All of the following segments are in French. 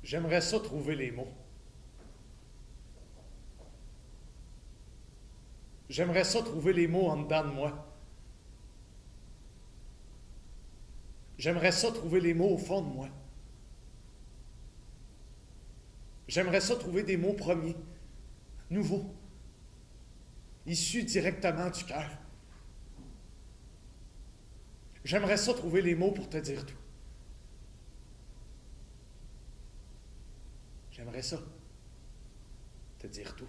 J'aimerais ça trouver les mots. J'aimerais ça trouver les mots en dedans de moi. J'aimerais ça trouver les mots au fond de moi. J'aimerais ça trouver des mots premiers, nouveaux, issus directement du cœur. J'aimerais ça trouver les mots pour te dire tout. J'aimerais ça te dire tout.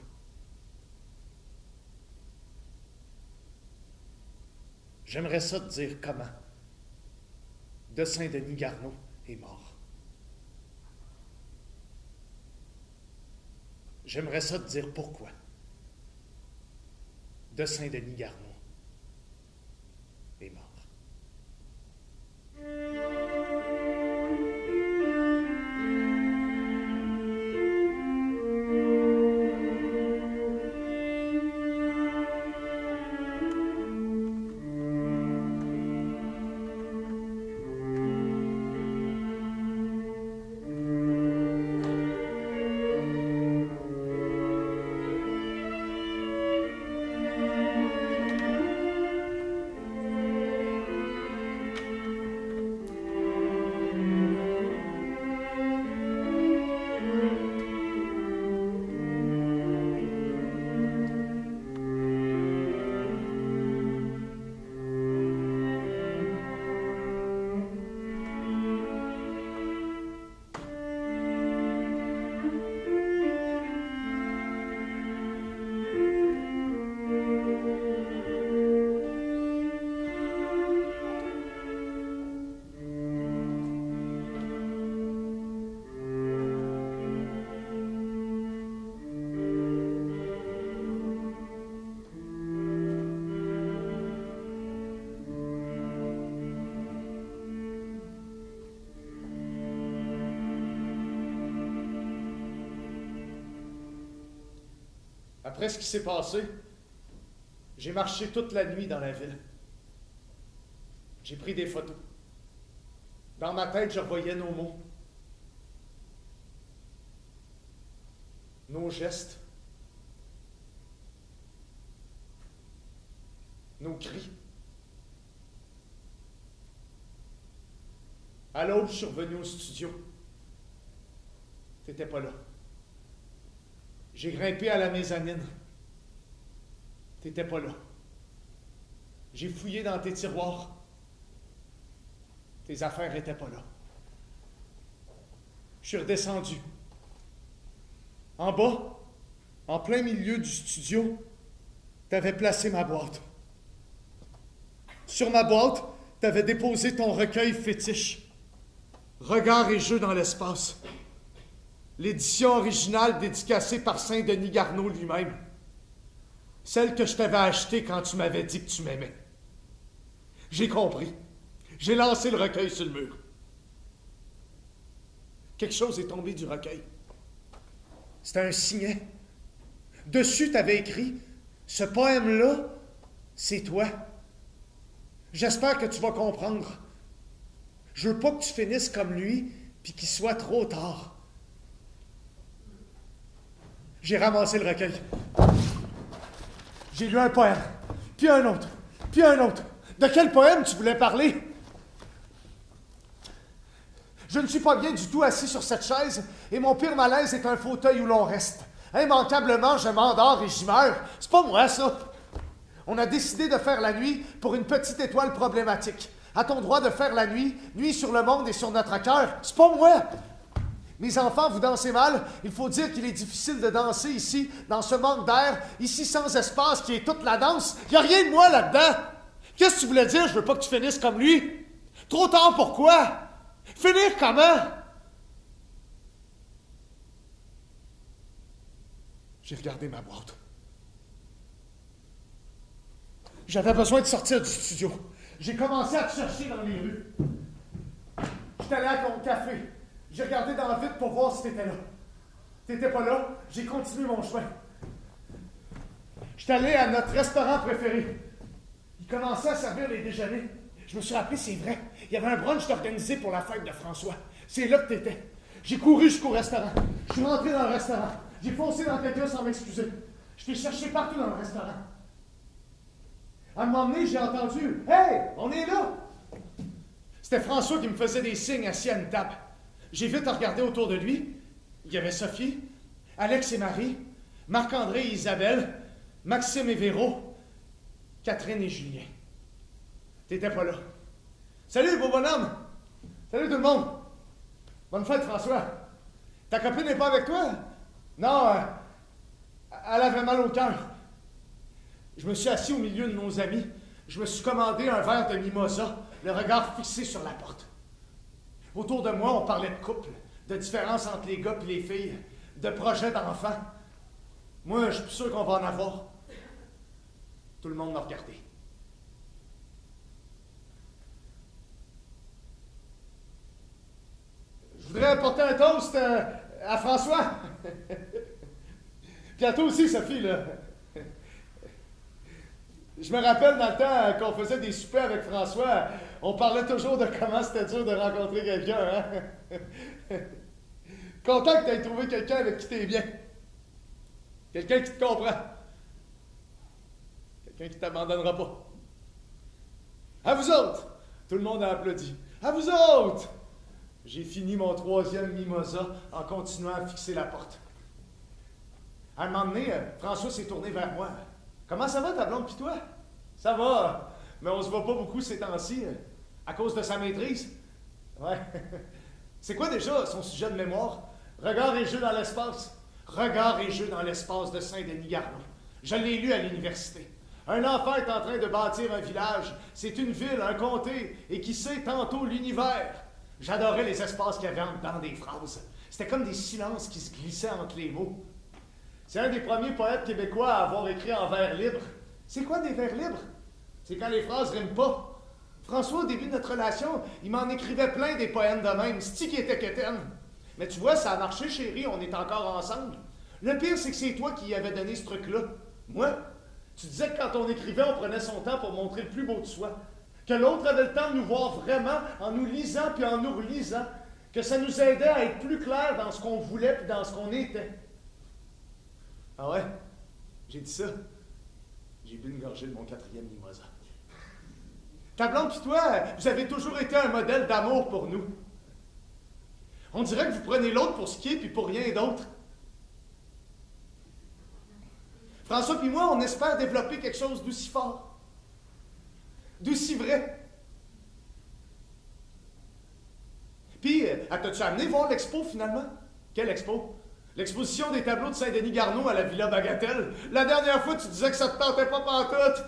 J'aimerais ça te dire comment de Saint-Denis Garneau est mort. J'aimerais ça te dire pourquoi de Saint-Denis Garneau est mort. Après ce qui s'est passé, j'ai marché toute la nuit dans la ville. J'ai pris des photos. Dans ma tête, je revoyais nos mots, nos gestes, nos cris. À l'aube, je suis revenu au studio. T'étais pas là. J'ai grimpé à la mezzanine. T'étais pas là. J'ai fouillé dans tes tiroirs. Tes affaires étaient pas là. Je suis redescendu. En bas, en plein milieu du studio, t'avais placé ma boîte. Sur ma boîte, t'avais déposé ton recueil fétiche. Regards et jeux dans l'espace. L'édition originale dédicacée par Saint-Denis Garneau lui-même. Celle que je t'avais achetée quand tu m'avais dit que tu m'aimais. J'ai compris. J'ai lancé le recueil sur le mur. Quelque chose est tombé du recueil. C'était un signet. Dessus, t'avais écrit « Ce poème-là, c'est toi. J'espère que tu vas comprendre. Je veux pas que tu finisses comme lui, puis qu'il soit trop tard. » J'ai ramassé le recueil. J'ai lu un poème, puis un autre, puis un autre. De quel poème tu voulais parler? Je ne suis pas bien du tout assis sur cette chaise, et mon pire malaise est un fauteuil où l'on reste. Immanquablement, je m'endors et j'y meurs. C'est pas moi, ça. On a décidé de faire la nuit pour une petite étoile problématique. A-t-on droit de faire la nuit, nuit sur le monde et sur notre cœur? C'est pas moi. Mes enfants, vous dansez mal. Il faut dire qu'il est difficile de danser ici, dans ce manque d'air, ici sans espace qui est toute la danse. Il n'y a rien de moi là-dedans. Qu'est-ce que tu voulais dire? Je veux pas que tu finisses comme lui. Trop tard, pourquoi? Finir comment? J'ai regardé ma boîte. J'avais besoin de sortir du studio. J'ai commencé à te chercher dans les rues. J'étais allé à ton café. J'ai regardé dans le vide pour voir si t'étais là. T'étais pas là, j'ai continué mon chemin. J'étais allé à notre restaurant préféré. Il commençait à servir les déjeuners. Je me suis rappelé, c'est vrai, il y avait un brunch organisé pour la fête de François. C'est là que t'étais. J'ai couru jusqu'au restaurant. Je suis rentré dans le restaurant. J'ai foncé dans quelqu'un sans m'excuser. Je t'ai cherché partout dans le restaurant. À un moment donné, j'ai entendu « Hey, on est là! » C'était François qui me faisait des signes assis à une table. J'ai vite regardé autour de lui. Il y avait Sophie, Alex et Marie, Marc-André et Isabelle, Maxime et Véro, Catherine et Julien. T'étais pas là. Salut, beau bonhomme! Salut tout le monde! Bonne fête, François! Ta copine n'est pas avec toi? Non, elle avait mal au cœur. Je me suis assis au milieu de nos amis. Je me suis commandé un verre de mimosa, le regard fixé sur la porte. Autour de moi, on parlait de couple, de différences entre les gars et les filles, de projets d'enfants. Moi, je suis sûr qu'on va en avoir. Tout le monde m'a regardé. Je voudrais apporter un toast à François. Puis à toi aussi, Sophie, là. Je me rappelle dans le temps qu'on faisait des soupers avec François, on parlait toujours de comment c'était dur de rencontrer quelqu'un, hein? Content que tu aies trouvé quelqu'un avec qui t'es bien. Quelqu'un qui te comprend. Quelqu'un qui ne t'abandonnera pas. À vous autres! Tout le monde a applaudi. À vous autres! J'ai fini mon 3e mimosa en continuant à fixer la porte. À un moment donné, François s'est tourné vers moi. Comment ça va ta blonde pis toi? Ça va, mais on se voit pas beaucoup ces temps-ci, à cause de sa maîtrise. Ouais. C'est quoi déjà son sujet de mémoire? Regard et jeu dans l'espace. Regard et jeu dans l'espace de Saint-Denis-Garneau. Je l'ai lu à l'université. Un enfant est en train de bâtir un village. C'est une ville, un comté, et qui sait tantôt l'univers. J'adorais les espaces qu'il y avait en dedans des phrases. C'était comme des silences qui se glissaient entre les mots. C'est un des premiers poètes québécois à avoir écrit en vers libre. C'est quoi des vers libres? C'est quand les phrases riment pas. François, au début de notre relation, il m'en écrivait plein des poèmes de même. C'est-tu qui était quétaine? Mais tu vois, ça a marché, chérie, on est encore ensemble. Le pire, c'est que c'est toi qui y avais donné ce truc-là. Moi, tu disais que quand on écrivait, on prenait son temps pour montrer le plus beau de soi. Que l'autre avait le temps de nous voir vraiment en nous lisant puis en nous relisant. Que ça nous aidait à être plus clair dans ce qu'on voulait puis dans ce qu'on était. Ah ouais? J'ai dit ça. J'ai bu une gorgée de mon 4e mimosa. Ta blonde pis toi, vous avez toujours été un modèle d'amour pour nous. On dirait que vous prenez l'autre pour ce qui est puis pour rien d'autre. François pis moi, on espère développer quelque chose d'aussi fort. D'aussi vrai. Puis, t'as-tu amené voir l'expo finalement? Quelle expo? L'exposition des tableaux de Saint-Denis-Garneau à la Villa Bagatelle. La dernière fois, tu disais que ça te tentait pas pantoute.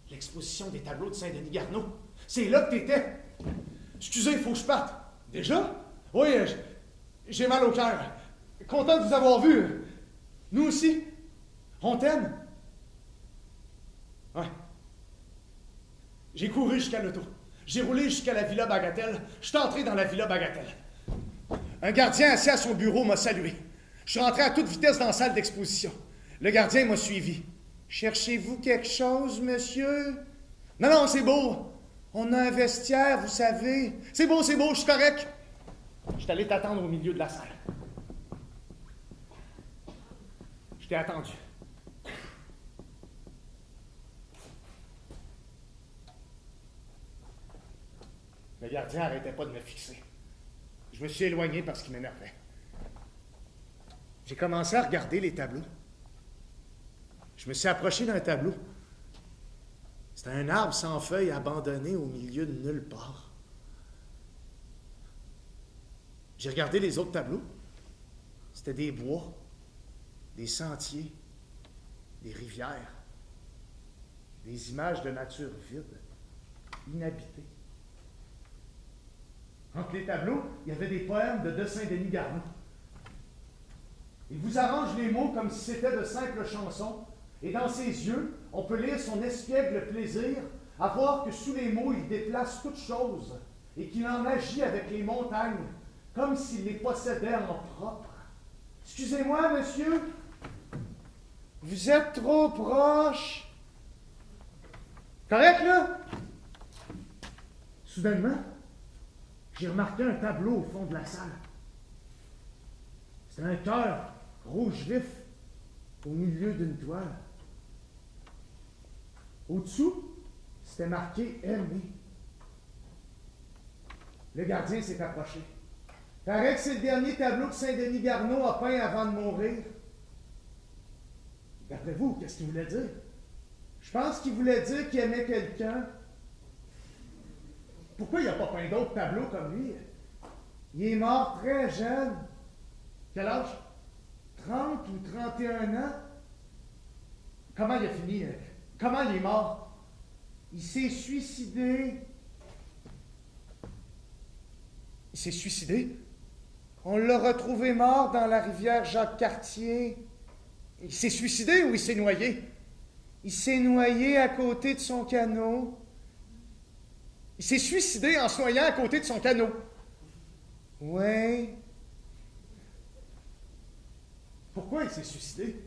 L'exposition des tableaux de Saint-Denis-Garneau. C'est là que t'étais. Excusez, il faut que je parte. Déjà? Oui, j'ai mal au cœur. Content de vous avoir vu. Nous aussi. On t'aime. Ouais. J'ai couru jusqu'à l'auto. J'ai roulé jusqu'à la Villa Bagatelle. Je suis entré dans la Villa Bagatelle. Un gardien assis à son bureau m'a salué. Je suis rentré à toute vitesse dans la salle d'exposition. Le gardien m'a suivi. « Cherchez-vous quelque chose, monsieur? »« Non, non, c'est beau. On a un vestiaire, vous savez. »« C'est beau, je suis correct. » Je suis allé t'attendre au milieu de la salle. Je t'ai attendu. Le gardien n'arrêtait pas de me fixer. Je me suis éloigné parce qu'il m'énervait. J'ai commencé à regarder les tableaux. Je me suis approché d'un tableau. C'était un arbre sans feuilles abandonné au milieu de nulle part. J'ai regardé les autres tableaux. C'était des bois, des sentiers, des rivières, des images de nature vide, inhabitées. Entre les tableaux, il y avait des poèmes de Saint-Denis-Garneau. Il vous arrange les mots comme si c'était de simples chansons, et dans ses yeux, on peut lire son espiègle plaisir à voir que sous les mots, il déplace toutes choses, et qu'il en agit avec les montagnes, comme s'il les possédait en propre. Excusez-moi, monsieur, vous êtes trop proche. Correct, là? Soudainement, j'ai remarqué un tableau au fond de la salle. C'était un cœur rouge vif au milieu d'une toile. Au-dessous, c'était marqué « Aimé ». Le gardien s'est approché. Paraît que c'est le dernier tableau que Saint-Denis Garneau a peint avant de mourir. D'après vous, qu'est-ce qu'il voulait dire? Je pense qu'il voulait dire qu'il aimait quelqu'un. Pourquoi il n'a pas peint d'autres tableaux comme lui? Il est mort très jeune. Quel âge? 30 ou 31 ans? Comment il a fini? Comment il est mort? Il s'est suicidé. Il s'est suicidé? On l'a retrouvé mort dans la rivière Jacques-Cartier. Il s'est suicidé ou il s'est noyé? Il s'est noyé à côté de son canot. Il s'est suicidé en se noyant à côté de son canot. Oui. Pourquoi il s'est suicidé?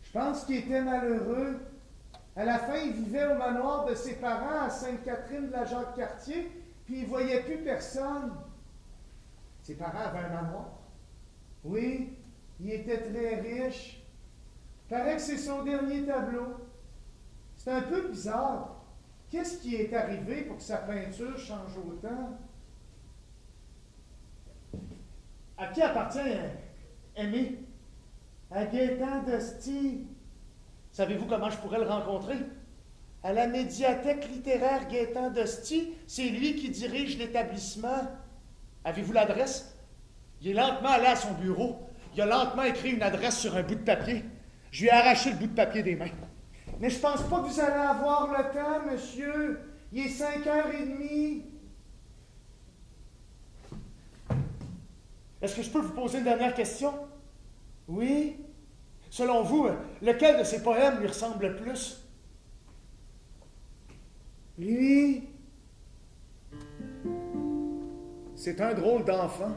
Je pense qu'il était malheureux. À la fin, il vivait au manoir de ses parents à Sainte-Catherine de la Jacques-Cartier, puis il ne voyait plus personne. Ses parents avaient un manoir? Oui, il était très riche. Paraît que c'est son dernier tableau. C'est un peu bizarre. Qu'est-ce qui est arrivé pour que sa peinture change autant? À qui appartient Aimé? À Gaétan d'Hostie. Savez-vous comment je pourrais le rencontrer? À la médiathèque littéraire Gaétan d'Hostie, c'est lui qui dirige l'établissement. Avez-vous l'adresse? Il est lentement allé à son bureau. Il a lentement écrit une adresse sur un bout de papier. Je lui ai arraché le bout de papier des mains. Mais je pense pas que vous allez avoir le temps, monsieur. Il est 5h30. Est-ce que je peux vous poser une dernière question? Oui? Selon vous, lequel de ces poèmes lui ressemble le plus? Lui? C'est un drôle d'enfant.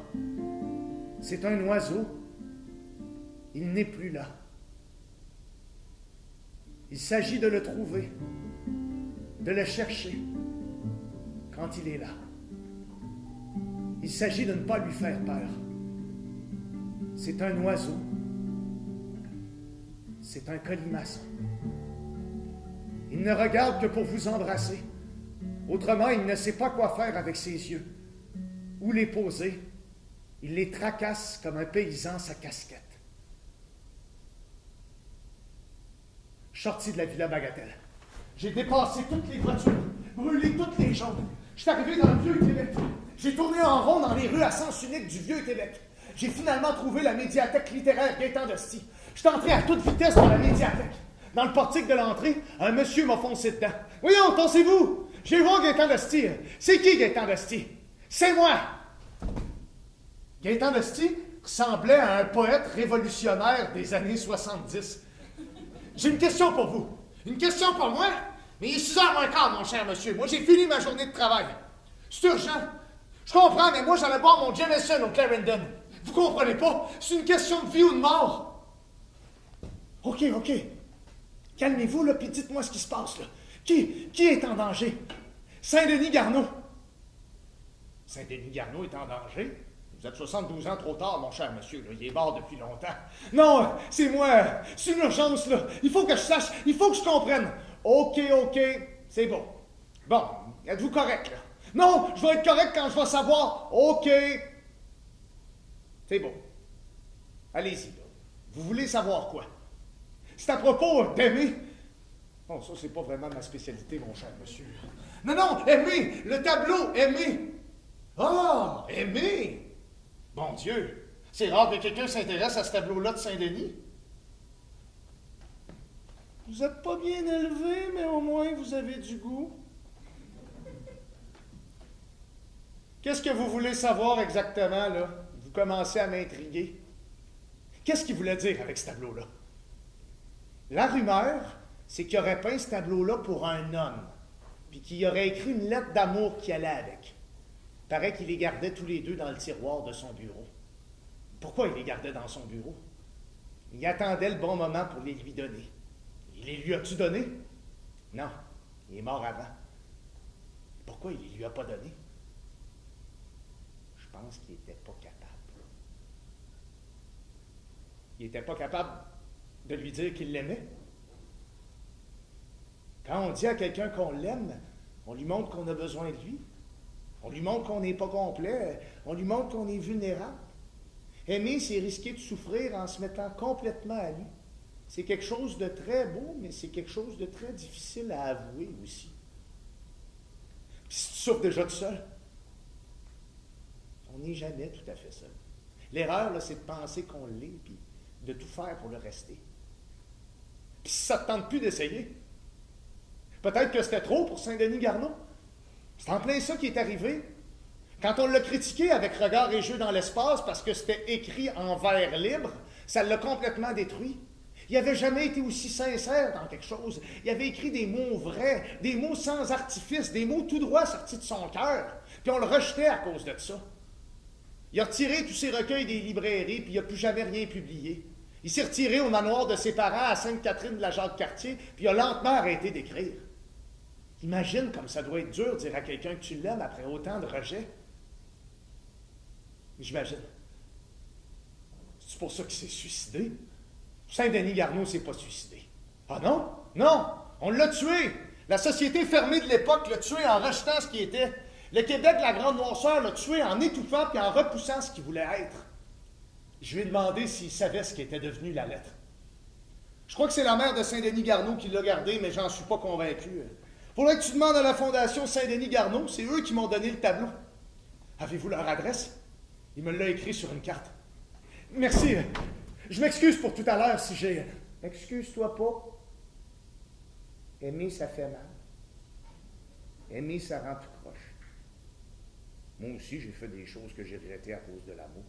C'est un oiseau. Il n'est plus là. Il s'agit de le trouver, de le chercher quand il est là. Il s'agit de ne pas lui faire peur. C'est un oiseau. C'est un colimaçon. Il ne regarde que pour vous embrasser. Autrement, il ne sait pas quoi faire avec ses yeux. Où les poser. Il les tracasse comme un paysan sa casquette. Je suis sorti de la Villa Bagatelle. J'ai dépassé toutes les voitures, brûlé toutes les jambes. Je suis arrivé dans le Vieux-Québec. J'ai tourné en rond dans les rues à sens unique du Vieux-Québec. J'ai finalement trouvé la médiathèque littéraire Gaétan d'Hostie. Je suis entré à toute vitesse dans la médiathèque. Dans le portique de l'entrée, un monsieur m'a foncé dedans. « Voyons, tassez-vous! J'ai voir Gaétan d'Hostie. C'est qui Gaétan d'Hostie? C'est moi! » Gaétan d'Hostie ressemblait à un poète révolutionnaire des années 70. J'ai une question pour vous. Une question pour moi? Mais il est 6h moins quart, mon cher monsieur. Moi, j'ai fini ma journée de travail. C'est urgent. Je comprends, mais moi, j'allais boire mon Jameson au Clarendon. Vous comprenez pas? C'est une question de vie ou de mort. OK. Calmez-vous, là, puis dites-moi ce qui se passe, là. Qui est en danger? Saint-Denis Garneau. Saint-Denis Garneau est en danger? Vous êtes 72 ans trop tard, mon cher monsieur, là. Il est mort depuis longtemps. Non, c'est moi. C'est une urgence, là. Il faut que je sache, il faut que je comprenne. OK, c'est bon. Bon, êtes-vous correct, là? Non, je vais être correct quand je vais savoir. OK. C'est bon. Allez-y, là. Vous voulez savoir quoi? C'est à propos d'Aimé. Bon, ça, c'est pas vraiment ma spécialité, mon cher monsieur. Non, Aimé, le tableau, Aimé. Ah, Aimé. Bon Dieu, c'est rare que quelqu'un s'intéresse à ce tableau-là de Saint-Denis. Vous n'êtes pas bien élevé, mais au moins vous avez du goût. Qu'est-ce que vous voulez savoir exactement, là? Vous commencez à m'intriguer. Qu'est-ce qu'il voulait dire avec ce tableau-là? La rumeur, c'est qu'il aurait peint ce tableau-là pour un homme, puis qu'il aurait écrit une lettre d'amour qui allait avec. Il paraît qu'il les gardait tous les deux dans le tiroir de son bureau. Pourquoi il les gardait dans son bureau? Il attendait le bon moment pour les lui donner. Il les lui a-tu donné? Non, il est mort avant. Pourquoi il les lui a pas donnés? Je pense qu'il n'était pas capable. Il n'était pas capable de lui dire qu'il l'aimait. Quand on dit à quelqu'un qu'on l'aime, on lui montre qu'on a besoin de lui. On lui montre qu'on n'est pas complet. On lui montre qu'on est vulnérable. Aimer, c'est risquer de souffrir en se mettant complètement à lui. C'est quelque chose de très beau, mais c'est quelque chose de très difficile à avouer aussi. Puis si tu souffres déjà tout seul, on n'est jamais tout à fait seul. L'erreur, là, c'est de penser qu'on l'est, puis de tout faire pour le rester. Puis si ça ne te tente plus d'essayer, peut-être que c'était trop pour Saint-Denis Garneau. C'est en plein ça qui est arrivé. Quand on l'a critiqué avec Regard et Jeux dans l'espace parce que c'était écrit en vers libre, ça l'a complètement détruit. Il n'avait jamais été aussi sincère dans quelque chose. Il avait écrit des mots vrais, des mots sans artifice, des mots tout droit sortis de son cœur. Puis on le rejetait à cause de ça. Il a retiré tous ses recueils des librairies, puis il n'a plus jamais rien publié. Il s'est retiré au manoir de ses parents à Sainte-Catherine de la Jacques-Cartier, puis il a lentement arrêté d'écrire. Imagine comme ça doit être dur de dire à quelqu'un que tu l'aimes après autant de rejets. J'imagine. C'est pour ça qu'il s'est suicidé. Saint-Denis Garneau ne s'est pas suicidé. Ah non? Non! On l'a tué! La société fermée de l'époque l'a tué en rejetant ce qui était. Le Québec, la grande noirceur, l'a tué en étouffant et en repoussant ce qu'il voulait être. Je lui ai demandé s'il savait ce qu'était devenu la lettre. Je crois que c'est la mère de Saint-Denis Garneau qui l'a gardé, mais j'en suis pas convaincu. Faudrait que tu demandes à la Fondation Saint-Denis Garneau, c'est eux qui m'ont donné le tableau. Avez-vous leur adresse? Il me l'a écrit sur une carte. Merci. Je m'excuse pour tout à l'heure si j'ai... Excuse-toi pas. Aimer, ça fait mal. Aimer, ça rend tout croche. Moi aussi, j'ai fait des choses que j'ai regrettées à cause de l'amour.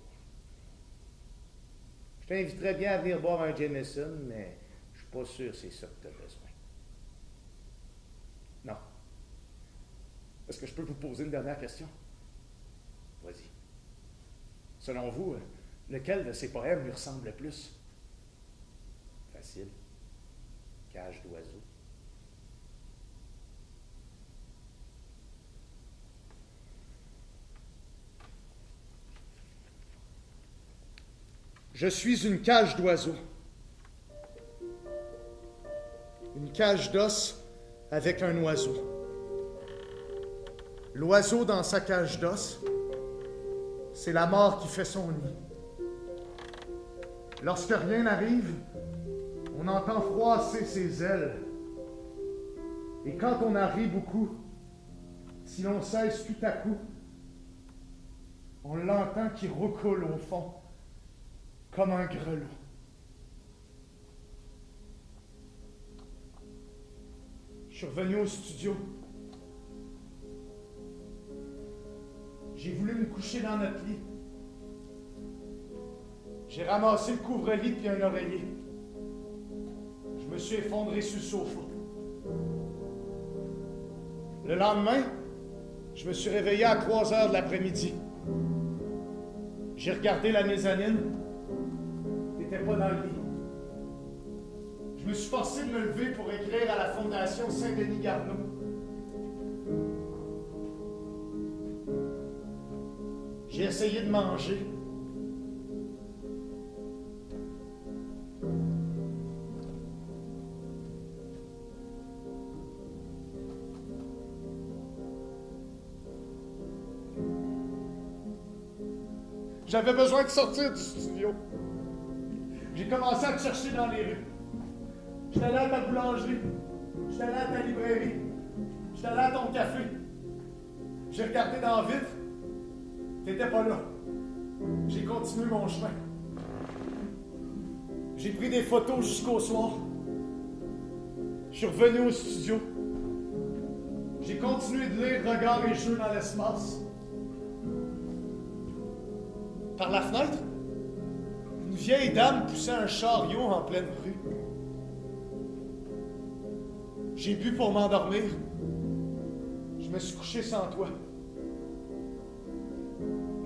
Je t'inviterais bien à venir boire un Jameson, mais je suis pas sûr que c'est ça que tu as besoin. Non. Est-ce que je peux vous poser une dernière question? Vas-y. Selon vous, lequel de ces poèmes lui ressemble le plus? Facile. Cage d'oiseau. Je suis une cage d'oiseau. Une cage d'os avec un oiseau. L'oiseau dans sa cage d'os, c'est la mort qui fait son nid. Lorsque rien n'arrive, on entend froisser ses ailes. Et quand on en rit beaucoup, si l'on cesse tout à coup, on l'entend qui recoule au fond, comme un grelot. Je suis revenu au studio. J'ai voulu me coucher dans notre lit. J'ai ramassé le couvre-lit puis un oreiller. Je me suis effondré sur le sofa. Le lendemain, je me suis réveillé à 3 heures de l'après-midi. J'ai regardé la mezzanine. T'étais pas dans le lit. Je me suis forcé de me lever pour écrire à la Fondation Saint-Denis Garneau. J'ai essayé de manger. J'avais besoin de sortir du studio. J'ai commencé à te chercher dans les rues. J'étais allé à ta boulangerie. J'étais allé à ta librairie. J'étais allé à ton café. J'ai regardé dans la vitre. T'étais pas là. J'ai continué mon chemin. J'ai pris des photos jusqu'au soir. Je suis revenu au studio. J'ai continué de lire Regards et Jeux dans l'espace. Par la fenêtre, une vieille dame poussait un chariot en pleine rue. J'ai bu pour m'endormir. Je me suis couché sans toi.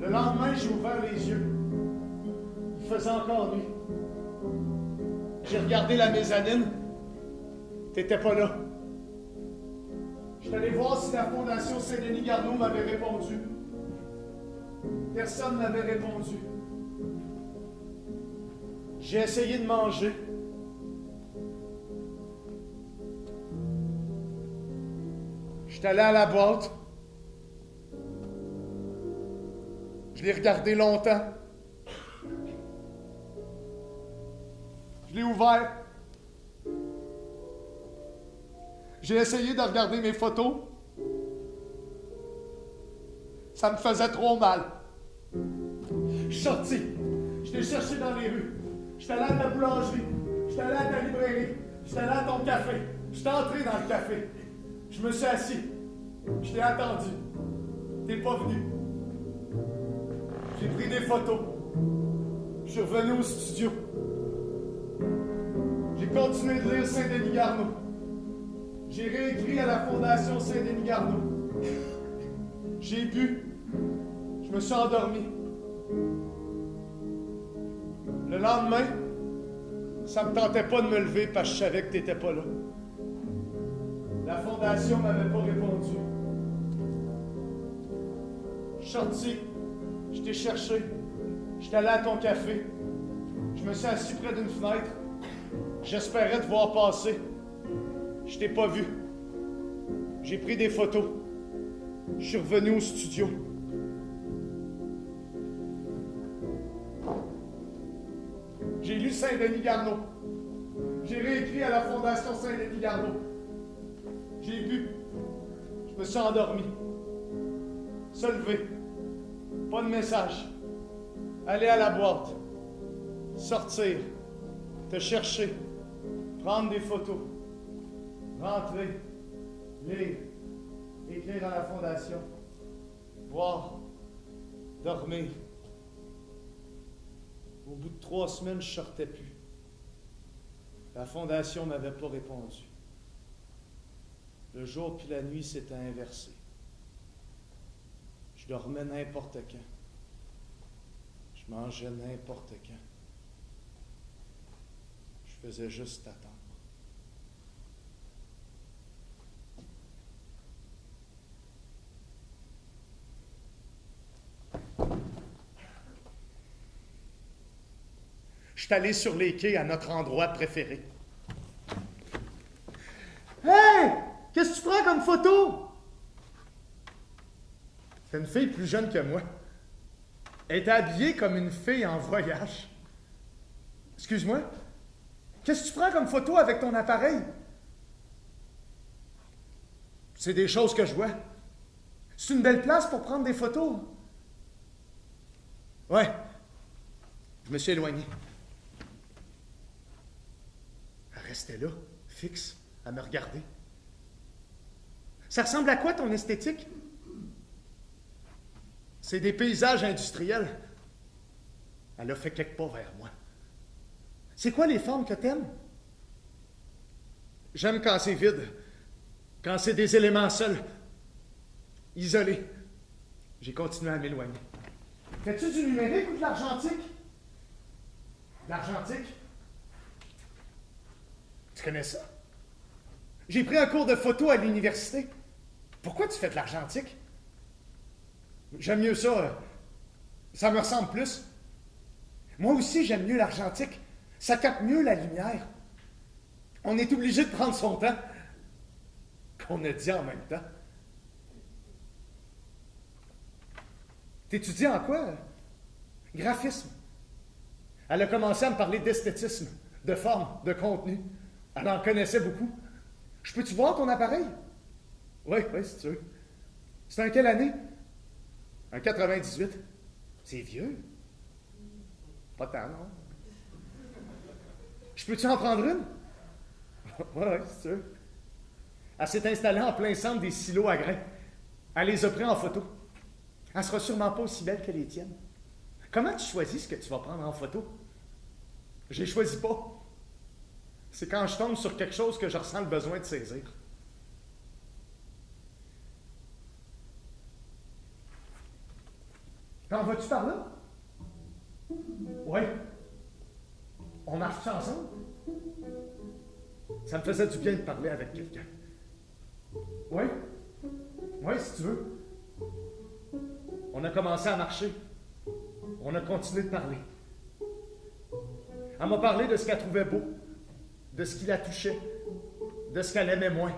Le lendemain, j'ai ouvert les yeux. Il faisait encore nuit. J'ai regardé la mezzanine. T'étais pas là. Je suis allé voir si la Fondation Saint-Denis Garneau m'avait répondu. Personne n'avait répondu. J'ai essayé de manger. J'étais allé à la boîte. Je l'ai regardé longtemps. Je l'ai ouvert. J'ai essayé de regarder mes photos. Ça me faisait trop mal. Je suis sorti. Je t'ai cherché dans les rues. J'étais allé à ta boulangerie. J'étais allé à ta librairie. J'étais allé à ton café. J'étais entré dans le café. Je me suis assis. Je t'ai attendu. T'es pas venu. J'ai pris des photos. Je suis revenu au studio. J'ai continué de lire Saint-Denis Garneau. J'ai réécrit à la Fondation Saint-Denis Garneau. J'ai bu. Je me suis endormi. Le lendemain, ça me tentait pas de me lever parce que je savais que t'étais pas là. La Fondation m'avait pas répondu. Je suis sorti. Je t'ai cherché. J'étais allé à ton café. Je me suis assis près d'une fenêtre. J'espérais te voir passer. Je t'ai pas vu. J'ai pris des photos. Je suis revenu au studio. J'ai lu Saint-Denis Garneau. J'ai réécrit à la Fondation Saint-Denis Garneau. J'ai bu. Je me suis endormi. Se lever. Pas de message. Aller à la boîte. Sortir. Te chercher. Prendre des photos. Rentrer. Lire. Écrire à la Fondation. Boire. Dormir. Au bout de 3 semaines, je sortais plus. La Fondation m'avait pas répondu. Le jour puis la nuit s'étaient inversés. Je dormais n'importe quand. Je mangeais n'importe quand. Je faisais juste attendre. Je suis allé sur les quais à notre endroit préféré. Hey! Qu'est-ce que tu prends comme photo? C'est une fille plus jeune que moi. Elle était habillée comme une fille en voyage. Excuse-moi? Qu'est-ce que tu prends comme photo avec ton appareil? C'est des choses que je vois. C'est une belle place pour prendre des photos. Ouais. Je me suis éloigné. Elle restait là, fixe, à me regarder. Ça ressemble à quoi ton esthétique? C'est des paysages industriels. Elle a fait quelques pas vers moi. C'est quoi les formes que t'aimes? J'aime quand c'est vide, quand c'est des éléments seuls, isolés. J'ai continué à m'éloigner. Fais-tu du numérique ou de l'argentique? De l'argentique? Tu connais ça? J'ai pris un cours de photo à l'université. Pourquoi tu fais de l'argentique? J'aime mieux ça. Ça me ressemble plus. Moi aussi, j'aime mieux l'argentique. Ça capte mieux la lumière. On est obligé de prendre son temps. Qu'on a dit en même temps. T'étudies en quoi? Graphisme. Elle a commencé à me parler d'esthétisme, de forme, de contenu. Elle en connaissait beaucoup. Je peux-tu voir ton appareil? Oui, si tu veux. C'est en quelle année? En 98. C'est vieux. Pas tant, non? Je peux-tu en prendre une? Oui, si tu veux. Elle s'est installée en plein centre des silos à grains. Elle les a pris en photo. Elle sera sûrement pas aussi belle que les tiennes. Comment tu choisis ce que tu vas prendre en photo? Je les choisis pas. C'est quand je tombe sur quelque chose que je ressens le besoin de saisir. T'en vas-tu par là? Oui. On marche ensemble? Ça me faisait du bien de parler avec quelqu'un. Oui? Oui, si tu veux. On a commencé à marcher. On a continué de parler. Elle m'a parlé de ce qu'elle trouvait beau, de ce qui la touchait, de ce qu'elle aimait moins.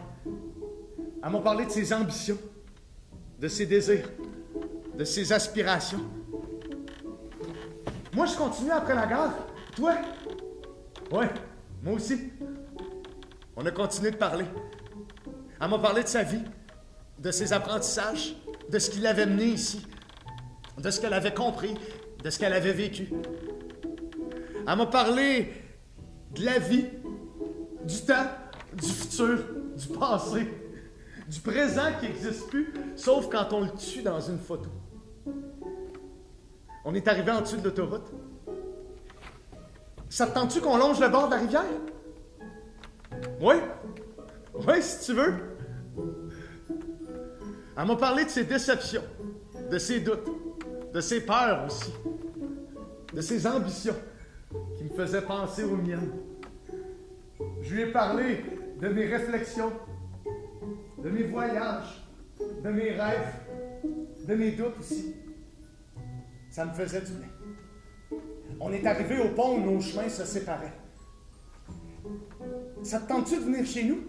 Elle m'a parlé de ses ambitions, de ses désirs, de ses aspirations. Moi, je continue après la gare. Toi? Ouais, moi aussi. On a continué de parler. Elle m'a parlé de sa vie, de ses apprentissages, de ce qui l'avait mené ici, de ce qu'elle avait compris, de ce qu'elle avait vécu. Elle m'a parlé de la vie, du temps, du futur, du passé, du présent qui n'existe plus, sauf quand on le tue dans une photo. On est arrivé en dessous de l'autoroute. Ça te tente-tu qu'on longe le bord de la rivière? Oui? Oui, si tu veux. Elle m'a parlé de ses déceptions, de ses doutes, de ses peurs aussi, de ses ambitions qui me faisaient penser aux miennes. Je lui ai parlé de mes réflexions, de mes voyages, de mes rêves, de mes doutes aussi. Ça me faisait du bien. On est arrivé au pont où nos chemins se séparaient. Ça te tente-tu de venir chez nous?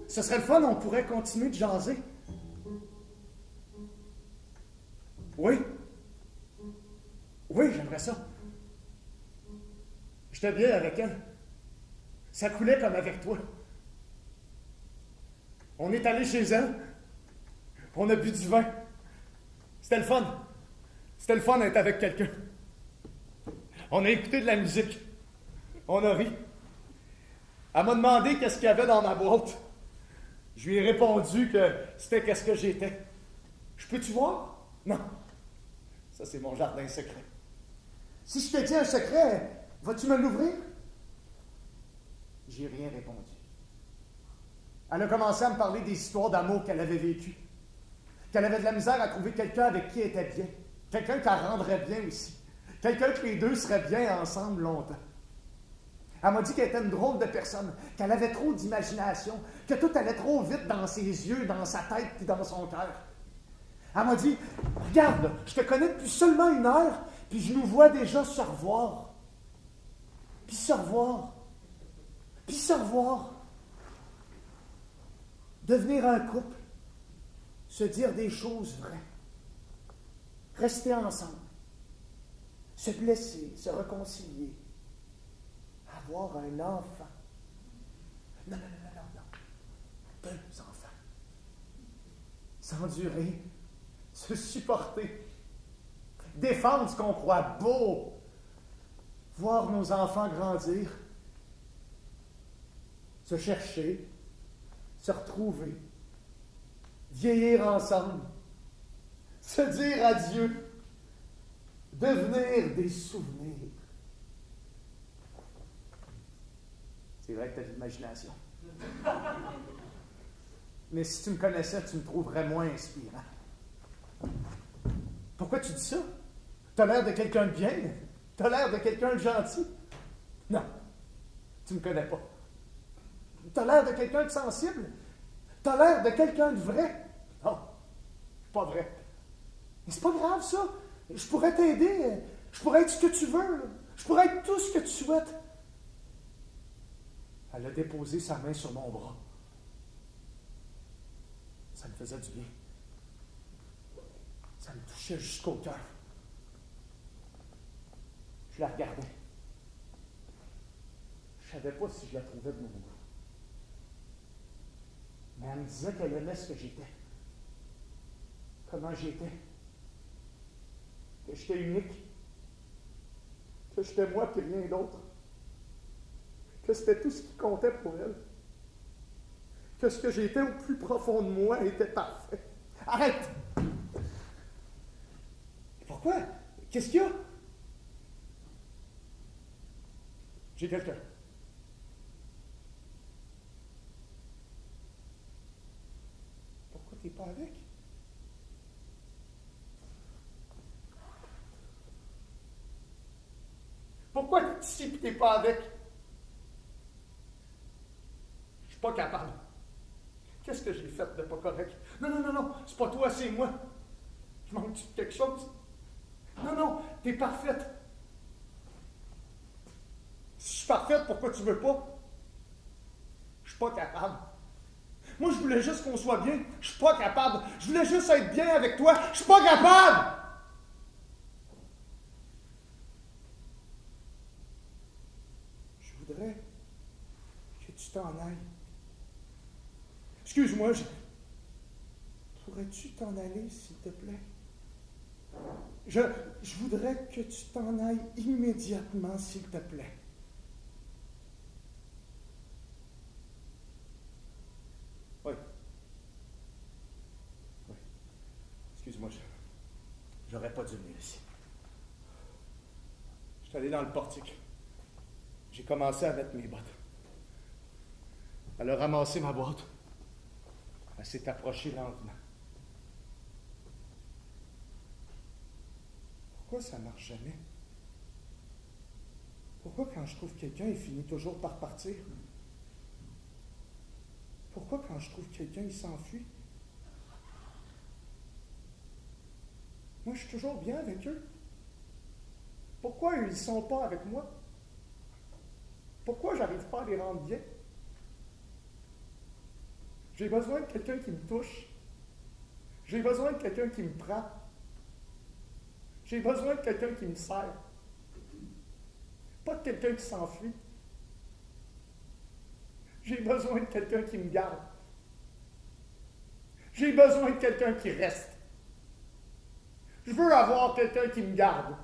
Ce serait le fun, on pourrait continuer de jaser. Oui. Oui, j'aimerais ça. J'étais bien avec elle. Ça coulait comme avec toi. On est allé chez elle. On a bu du vin. C'était le fun. C'était le fun d'être avec quelqu'un. On a écouté de la musique. On a ri. Elle m'a demandé qu'est-ce qu'il y avait dans ma boîte. Je lui ai répondu que c'était qu'est-ce que j'étais. Je peux-tu voir? Non. Ça, c'est mon jardin secret. Si je te dis un secret, vas-tu me l'ouvrir? J'ai rien répondu. Elle a commencé à me parler des histoires d'amour qu'elle avait vécues. Qu'elle avait de la misère à trouver quelqu'un avec qui elle était bien. Quelqu'un qui la rendrait bien aussi. Quelqu'un que les deux seraient bien ensemble longtemps. Elle m'a dit qu'elle était une drôle de personne, qu'elle avait trop d'imagination, que tout allait trop vite dans ses yeux, dans sa tête puis dans son cœur. Elle m'a dit, regarde, là, je te connais depuis seulement 1 heure, puis je nous vois déjà se revoir. Puis se revoir. Puis se revoir. Devenir un couple. Se dire des choses vraies. Rester ensemble. Se blesser, se réconcilier. Avoir un enfant. Non. 2 enfants. S'endurer. Se supporter. Défendre ce qu'on croit beau. Voir nos enfants grandir. Se chercher. Se retrouver. Vieillir ensemble. Se dire adieu. Devenir des souvenirs. C'est vrai que tu as de l'imagination. Mais si tu me connaissais, tu me trouverais moins inspirant. Pourquoi tu dis ça? T'as l'air de quelqu'un de bien? T'as l'air de quelqu'un de gentil? Non, tu me connais pas. T'as l'air de quelqu'un de sensible? T'as l'air de quelqu'un de vrai? Non, pas vrai. Mais c'est pas grave ça. Je pourrais t'aider. Je pourrais être ce que tu veux. Je pourrais être tout ce que tu souhaites. Elle a déposé sa main sur mon bras. Ça me faisait du bien. Ça me touchait jusqu'au cœur. Je la regardais. Je ne savais pas si je la trouvais de nouveau. Mais elle me disait qu'elle aimait ce que j'étais. Comment j'étais. Que j'étais unique. Que j'étais moi et rien d'autre. Que c'était tout ce qui comptait pour elle. Que ce que j'étais au plus profond de moi était parfait. Arrête! Pourquoi? Qu'est-ce qu'il y a? J'ai quelqu'un. Pourquoi t'es pas avec? Pourquoi t'es ici et t'es pas avec? Je suis pas capable. Qu'est-ce que j'ai fait de pas correct? Non, c'est pas toi, c'est moi. Je manque de quelque chose? Non, t'es parfaite. Si je suis parfaite, pourquoi tu veux pas? Je suis pas capable. Moi, je voulais juste qu'on soit bien. Je suis pas capable. Je voulais juste être bien avec toi. Je suis pas capable! Je voudrais que tu t'en ailles. Excuse-moi, pourrais-tu t'en aller, s'il te plaît? Je voudrais que tu t'en ailles immédiatement, s'il te plaît. Oui. Oui. Excuse-moi, j'aurais pas dû venir ici. Je suis allé dans le portique. J'ai commencé à mettre mes bottes. Elle a ramassé ma boîte. Elle s'est approchée lentement. Pourquoi ça ne marche jamais? Pourquoi quand je trouve quelqu'un, il finit toujours par partir? Pourquoi quand je trouve quelqu'un, il s'enfuit? Moi, je suis toujours bien avec eux. Pourquoi eux, ils ne sont pas avec moi? Pourquoi j'arrive pas à les rendre bien? J'ai besoin de quelqu'un qui me touche. J'ai besoin de quelqu'un qui me prend. J'ai besoin de quelqu'un qui me serre. Pas de quelqu'un qui s'enfuit. J'ai besoin de quelqu'un qui me garde. J'ai besoin de quelqu'un qui reste. Je veux avoir quelqu'un qui me garde.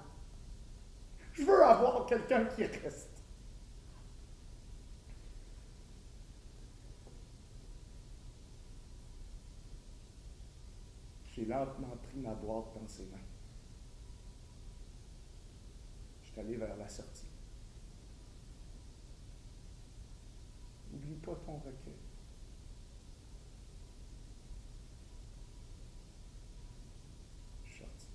Je veux avoir quelqu'un qui reste. J'ai lentement pris ma boîte dans ses mains. Je suis allé vers la sortie. N'oublie pas ton recueil. Je suis sorti.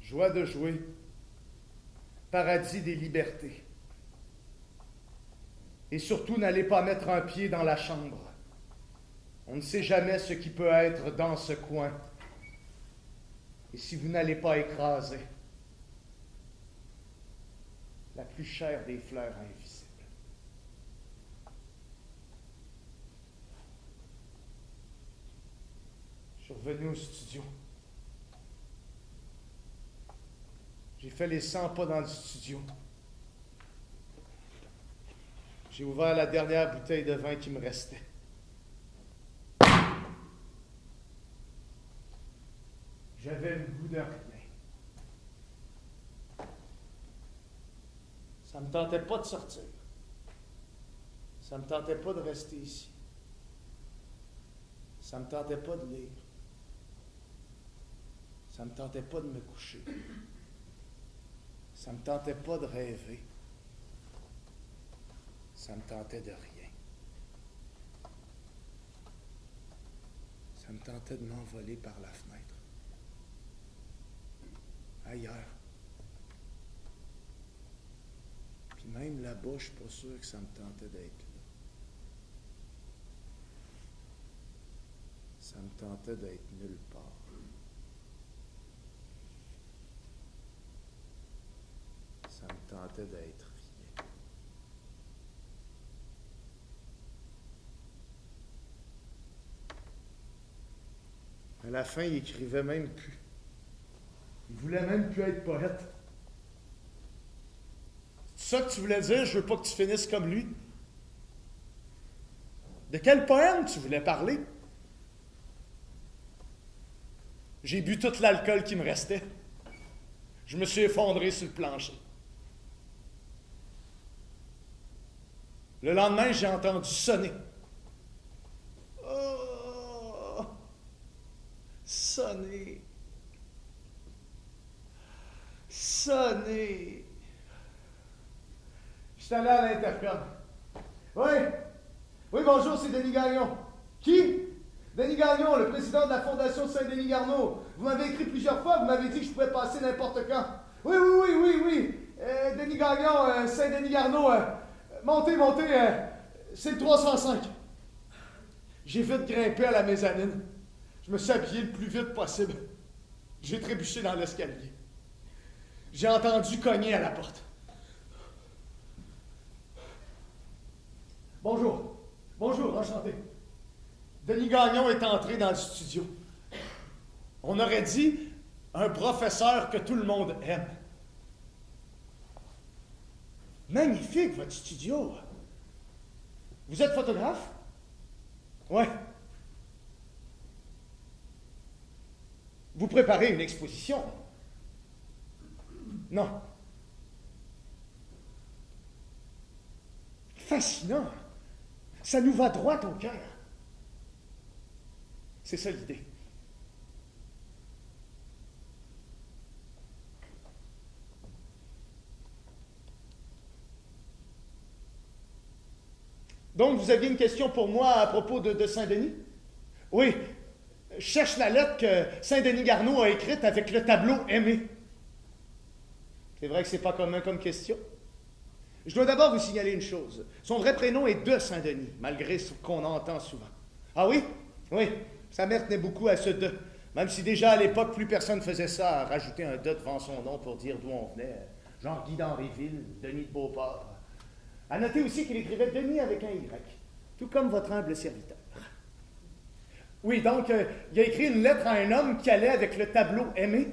Joie de jouer, paradis des libertés. Et surtout, n'allez pas mettre un pied dans la chambre. On ne sait jamais ce qui peut être dans ce coin. Et si vous n'allez pas écraser la plus chère des fleurs invisibles. Je suis revenu au studio. J'ai fait les 100 pas dans le studio. J'ai ouvert la dernière bouteille de vin qui me restait. J'avais le goût de rien. Ça ne me tentait pas de sortir. Ça ne me tentait pas de rester ici. Ça ne me tentait pas de lire. Ça ne me tentait pas de me coucher. Ça ne me tentait pas de rêver. Ça me tentait de rien. Ça me tentait de m'envoler par la fenêtre. Ailleurs. Puis même là-bas, je suis pas sûr que ça me tentait d'être là. Ça me tentait d'être nulle part. Ça me tentait d'être rien. À la fin, il écrivait même plus. Il voulait même plus être poète. C'est ça que tu voulais dire? Je veux pas que tu finisses comme lui. De quel poème tu voulais parler? J'ai bu tout l'alcool qui me restait. Je me suis effondré sur le plancher. Le lendemain, j'ai entendu sonner. Oh! Sonner. Sonner. Je suis allé à l'intercom. Oui. Oui, bonjour, c'est Denis Gagnon. Qui? Denis Gagnon, le président de la Fondation Saint-Denis-Garneau. Vous m'avez écrit plusieurs fois, vous m'avez dit que je pouvais passer n'importe quand. Oui, oui, oui, oui, oui. Denis Gagnon, Saint-Denis-Garneau. Montez, montez. C'est le 305. J'ai vite grimpé à la mezzanine. Je me suis habillé le plus vite possible. J'ai trébuché dans l'escalier. J'ai entendu cogner à la porte. Bonjour. Bonjour, enchanté. Denis Gagnon est entré dans le studio. On aurait dit un professeur que tout le monde aime. Magnifique, votre studio. Vous êtes photographe? Ouais. Vous préparez une exposition? Non. Fascinant. Ça nous va droit au cœur. C'est ça l'idée. Donc, vous aviez une question pour moi à propos de Saint-Denis? Oui. Je cherche la lettre que Saint-Denis Garneau a écrite avec le tableau aimé. C'est vrai que c'est pas commun comme question. Je dois d'abord vous signaler une chose. Son vrai prénom est de Saint-Denis, malgré ce qu'on entend souvent. Ah oui? Oui. Sa mère tenait beaucoup à ce de. Même si déjà à l'époque, plus personne faisait ça, à rajouter un de devant son nom pour dire d'où on venait. Genre Guy d'Henryville, Denis de Beauport. À noter aussi qu'il écrivait Denis avec un Y, tout comme votre humble serviteur. Oui, donc, il a écrit une lettre à un homme qui allait avec le tableau Aimé.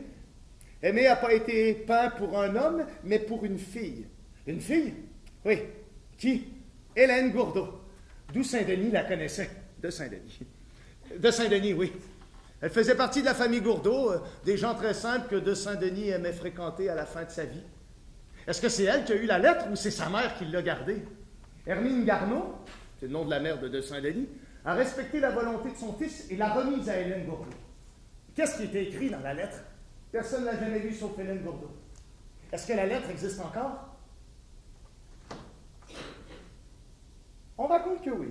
Aimé n'a pas été peint pour un homme, mais pour une fille. Une fille? Oui. Qui? Hélène Gourdeau. D'où Saint-Denis la connaissait. De Saint-Denis. De Saint-Denis, oui. Elle faisait partie de la famille Gourdeau, des gens très simples que de Saint-Denis aimait fréquenter à la fin de sa vie. Est-ce que c'est elle qui a eu la lettre ou c'est sa mère qui l'a gardée? Hermine Garneau, c'est le nom de la mère de Saint-Denis, a respecté la volonté de son fils et l'a remise à Hélène Gourdeau. Qu'est-ce qui était écrit dans la lettre? Personne ne l'a jamais lu sauf Hélène Gourdeau. Est-ce que la lettre existe encore? On raconte que oui.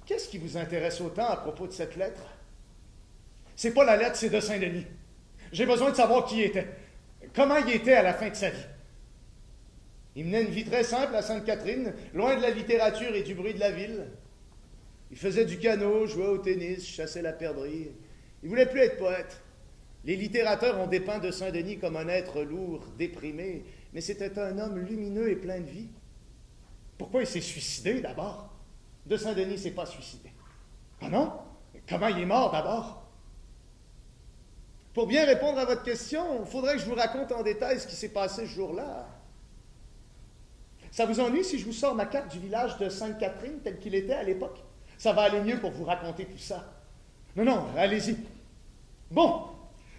Qu'est-ce qui vous intéresse autant à propos de cette lettre? C'est pas la lettre, c'est de Saint-Denis. J'ai besoin de savoir qui il était. Comment il était à la fin de sa vie. Il menait une vie très simple à Sainte-Catherine, loin de la littérature et du bruit de la ville. Il faisait du canot, jouait au tennis, chassait la perdrix. Il voulait plus être poète. Les littérateurs ont dépeint de Saint-Denis comme un être lourd, déprimé, mais c'était un homme lumineux et plein de vie. Pourquoi il s'est suicidé d'abord? De Saint-Denis ne s'est pas suicidé. Ah non? Comment il est mort d'abord? Pour bien répondre à votre question, il faudrait que je vous raconte en détail ce qui s'est passé ce jour-là. Ça vous ennuie si je vous sors ma carte du village de Sainte-Catherine tel qu'il était à l'époque? Ça va aller mieux pour vous raconter tout ça. Non, non, allez-y. Bon,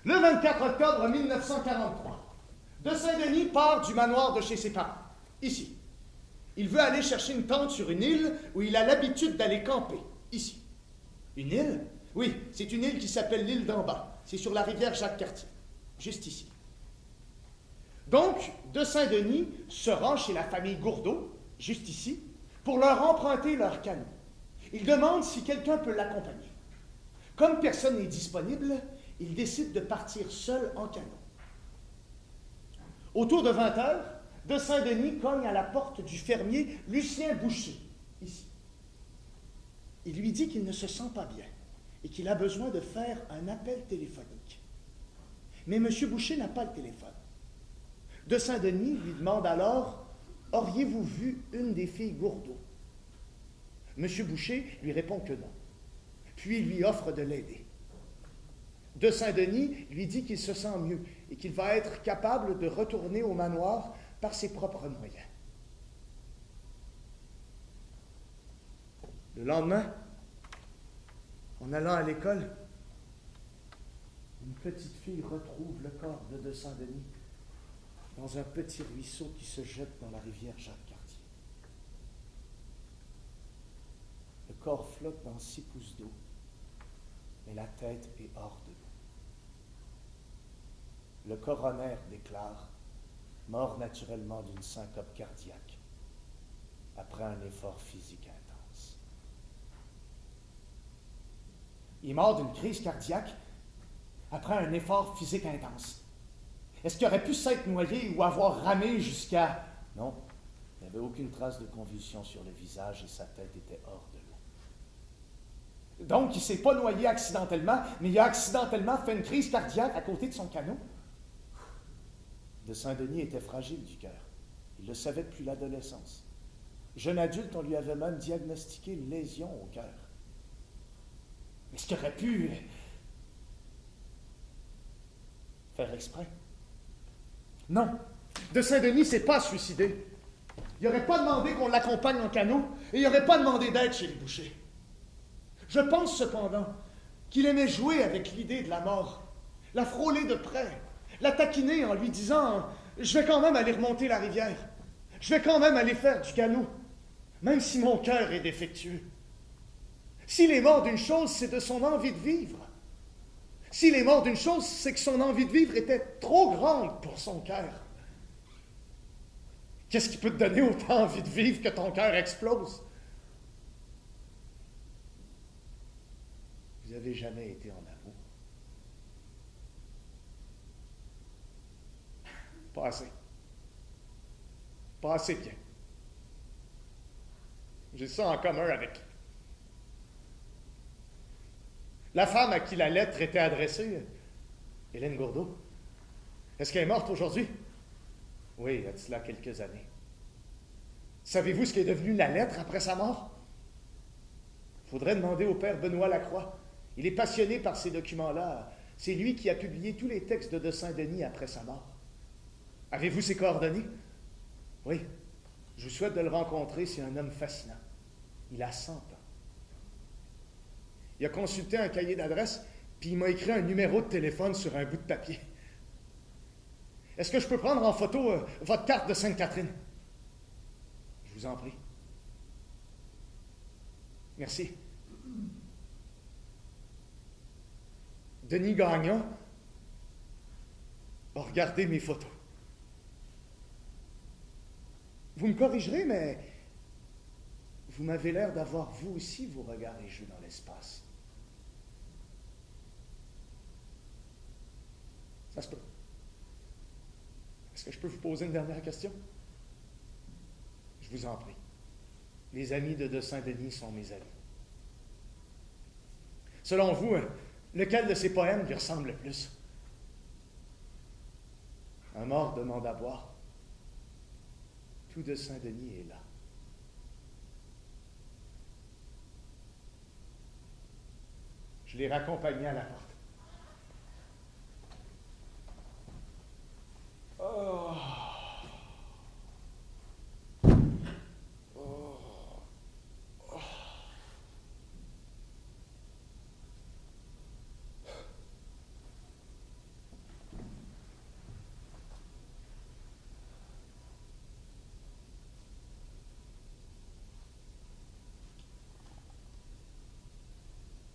le 24 octobre 1943, de Saint-Denis part du manoir de chez ses parents, ici. Il veut aller chercher une tente sur une île où il a l'habitude d'aller camper, ici. Une île? Oui, c'est une île qui s'appelle l'île d'en bas. C'est sur la rivière Jacques-Cartier, juste ici. Donc, de Saint-Denis se rend chez la famille Gourdeau, juste ici, pour leur emprunter leur canot. Il demande si quelqu'un peut l'accompagner. Comme personne n'est disponible, il décide de partir seul en canot. Autour de 20 heures, de Saint-Denis cogne à la porte du fermier Lucien Boucher, ici. Il lui dit qu'il ne se sent pas bien et qu'il a besoin de faire un appel téléphonique. Mais M. Boucher n'a pas le téléphone. De Saint-Denis lui demande alors « Auriez-vous vu une des filles Gourdeau ?» M. Boucher lui répond que non, puis lui offre de l'aider. De Saint-Denis lui dit qu'il se sent mieux et qu'il va être capable de retourner au manoir par ses propres moyens. Le lendemain, en allant à l'école, une petite fille retrouve le corps de Saint-Denis dans un petit ruisseau qui se jette dans la rivière Jacques-Cartier. Le corps flotte dans 6 pouces d'eau, mais la tête est hors de l'eau. Le coroner déclare mort naturellement d'une syncope cardiaque après un effort physique intense. Il est mort d'une crise cardiaque après un effort physique intense. Est-ce qu'il aurait pu s'être noyé ou avoir ramé jusqu'à Non, il n'y avait aucune trace de convulsion sur le visage et sa tête était hors de l'eau. Donc, il ne s'est pas noyé accidentellement, mais il a accidentellement fait une crise cardiaque à côté de son canot. De Saint-Denis était fragile du cœur. Il le savait depuis l'adolescence. Jeune adulte, on lui avait même diagnostiqué une lésion au cœur. Est-ce qu'il aurait pu faire exprès? Non. De Saint-Denis s'est pas suicidé. Il n'aurait pas demandé qu'on l'accompagne en canot et il n'aurait pas demandé d'aide chez les bouchers. Je pense cependant qu'il aimait jouer avec l'idée de la mort, la frôler de près, la taquiner en lui disant « Je vais quand même aller remonter la rivière. Je vais quand même aller faire du canot, même si mon cœur est défectueux. S'il est mort d'une chose, c'est de son envie de vivre. S'il est mort d'une chose, c'est que son envie de vivre était trop grande pour son cœur. Qu'est-ce qui peut te donner autant envie de vivre que ton cœur explose? Vous n'avez jamais été en amour? Pas assez. Pas assez bien. J'ai ça en commun avec la femme à qui la lettre était adressée, Hélène Gourdeau. Est-ce qu'elle est morte aujourd'hui? Oui, il y a de cela quelques années. Savez-vous ce qui est devenu la lettre après sa mort? Il faudrait demander au père Benoît Lacroix. Il est passionné par ces documents-là. C'est lui qui a publié tous les textes de Saint-Denis après sa mort. Avez-vous ses coordonnées? Oui. Je vous souhaite de le rencontrer, c'est un homme fascinant. Il a 100 ans. Il a consulté un cahier d'adresse, puis il m'a écrit un numéro de téléphone sur un bout de papier. Est-ce que je peux prendre en photo votre carte de Sainte-Catherine? Je vous en prie. Merci. Denis Gagnon a regardé mes photos. Vous me corrigerez, mais vous m'avez l'air d'avoir, vous aussi, vos regards égeux dans l'espace. Ça se peut. Est-ce que je peux vous poser une dernière question? Je vous en prie. Les amis de Saint-Denis sont mes amis. Selon vous, lequel de ces poèmes lui ressemble le plus? Un mort demande à boire. Tout de Saint-Denis est là. Je l'ai raccompagné à la porte. Oh. Oh. Oh.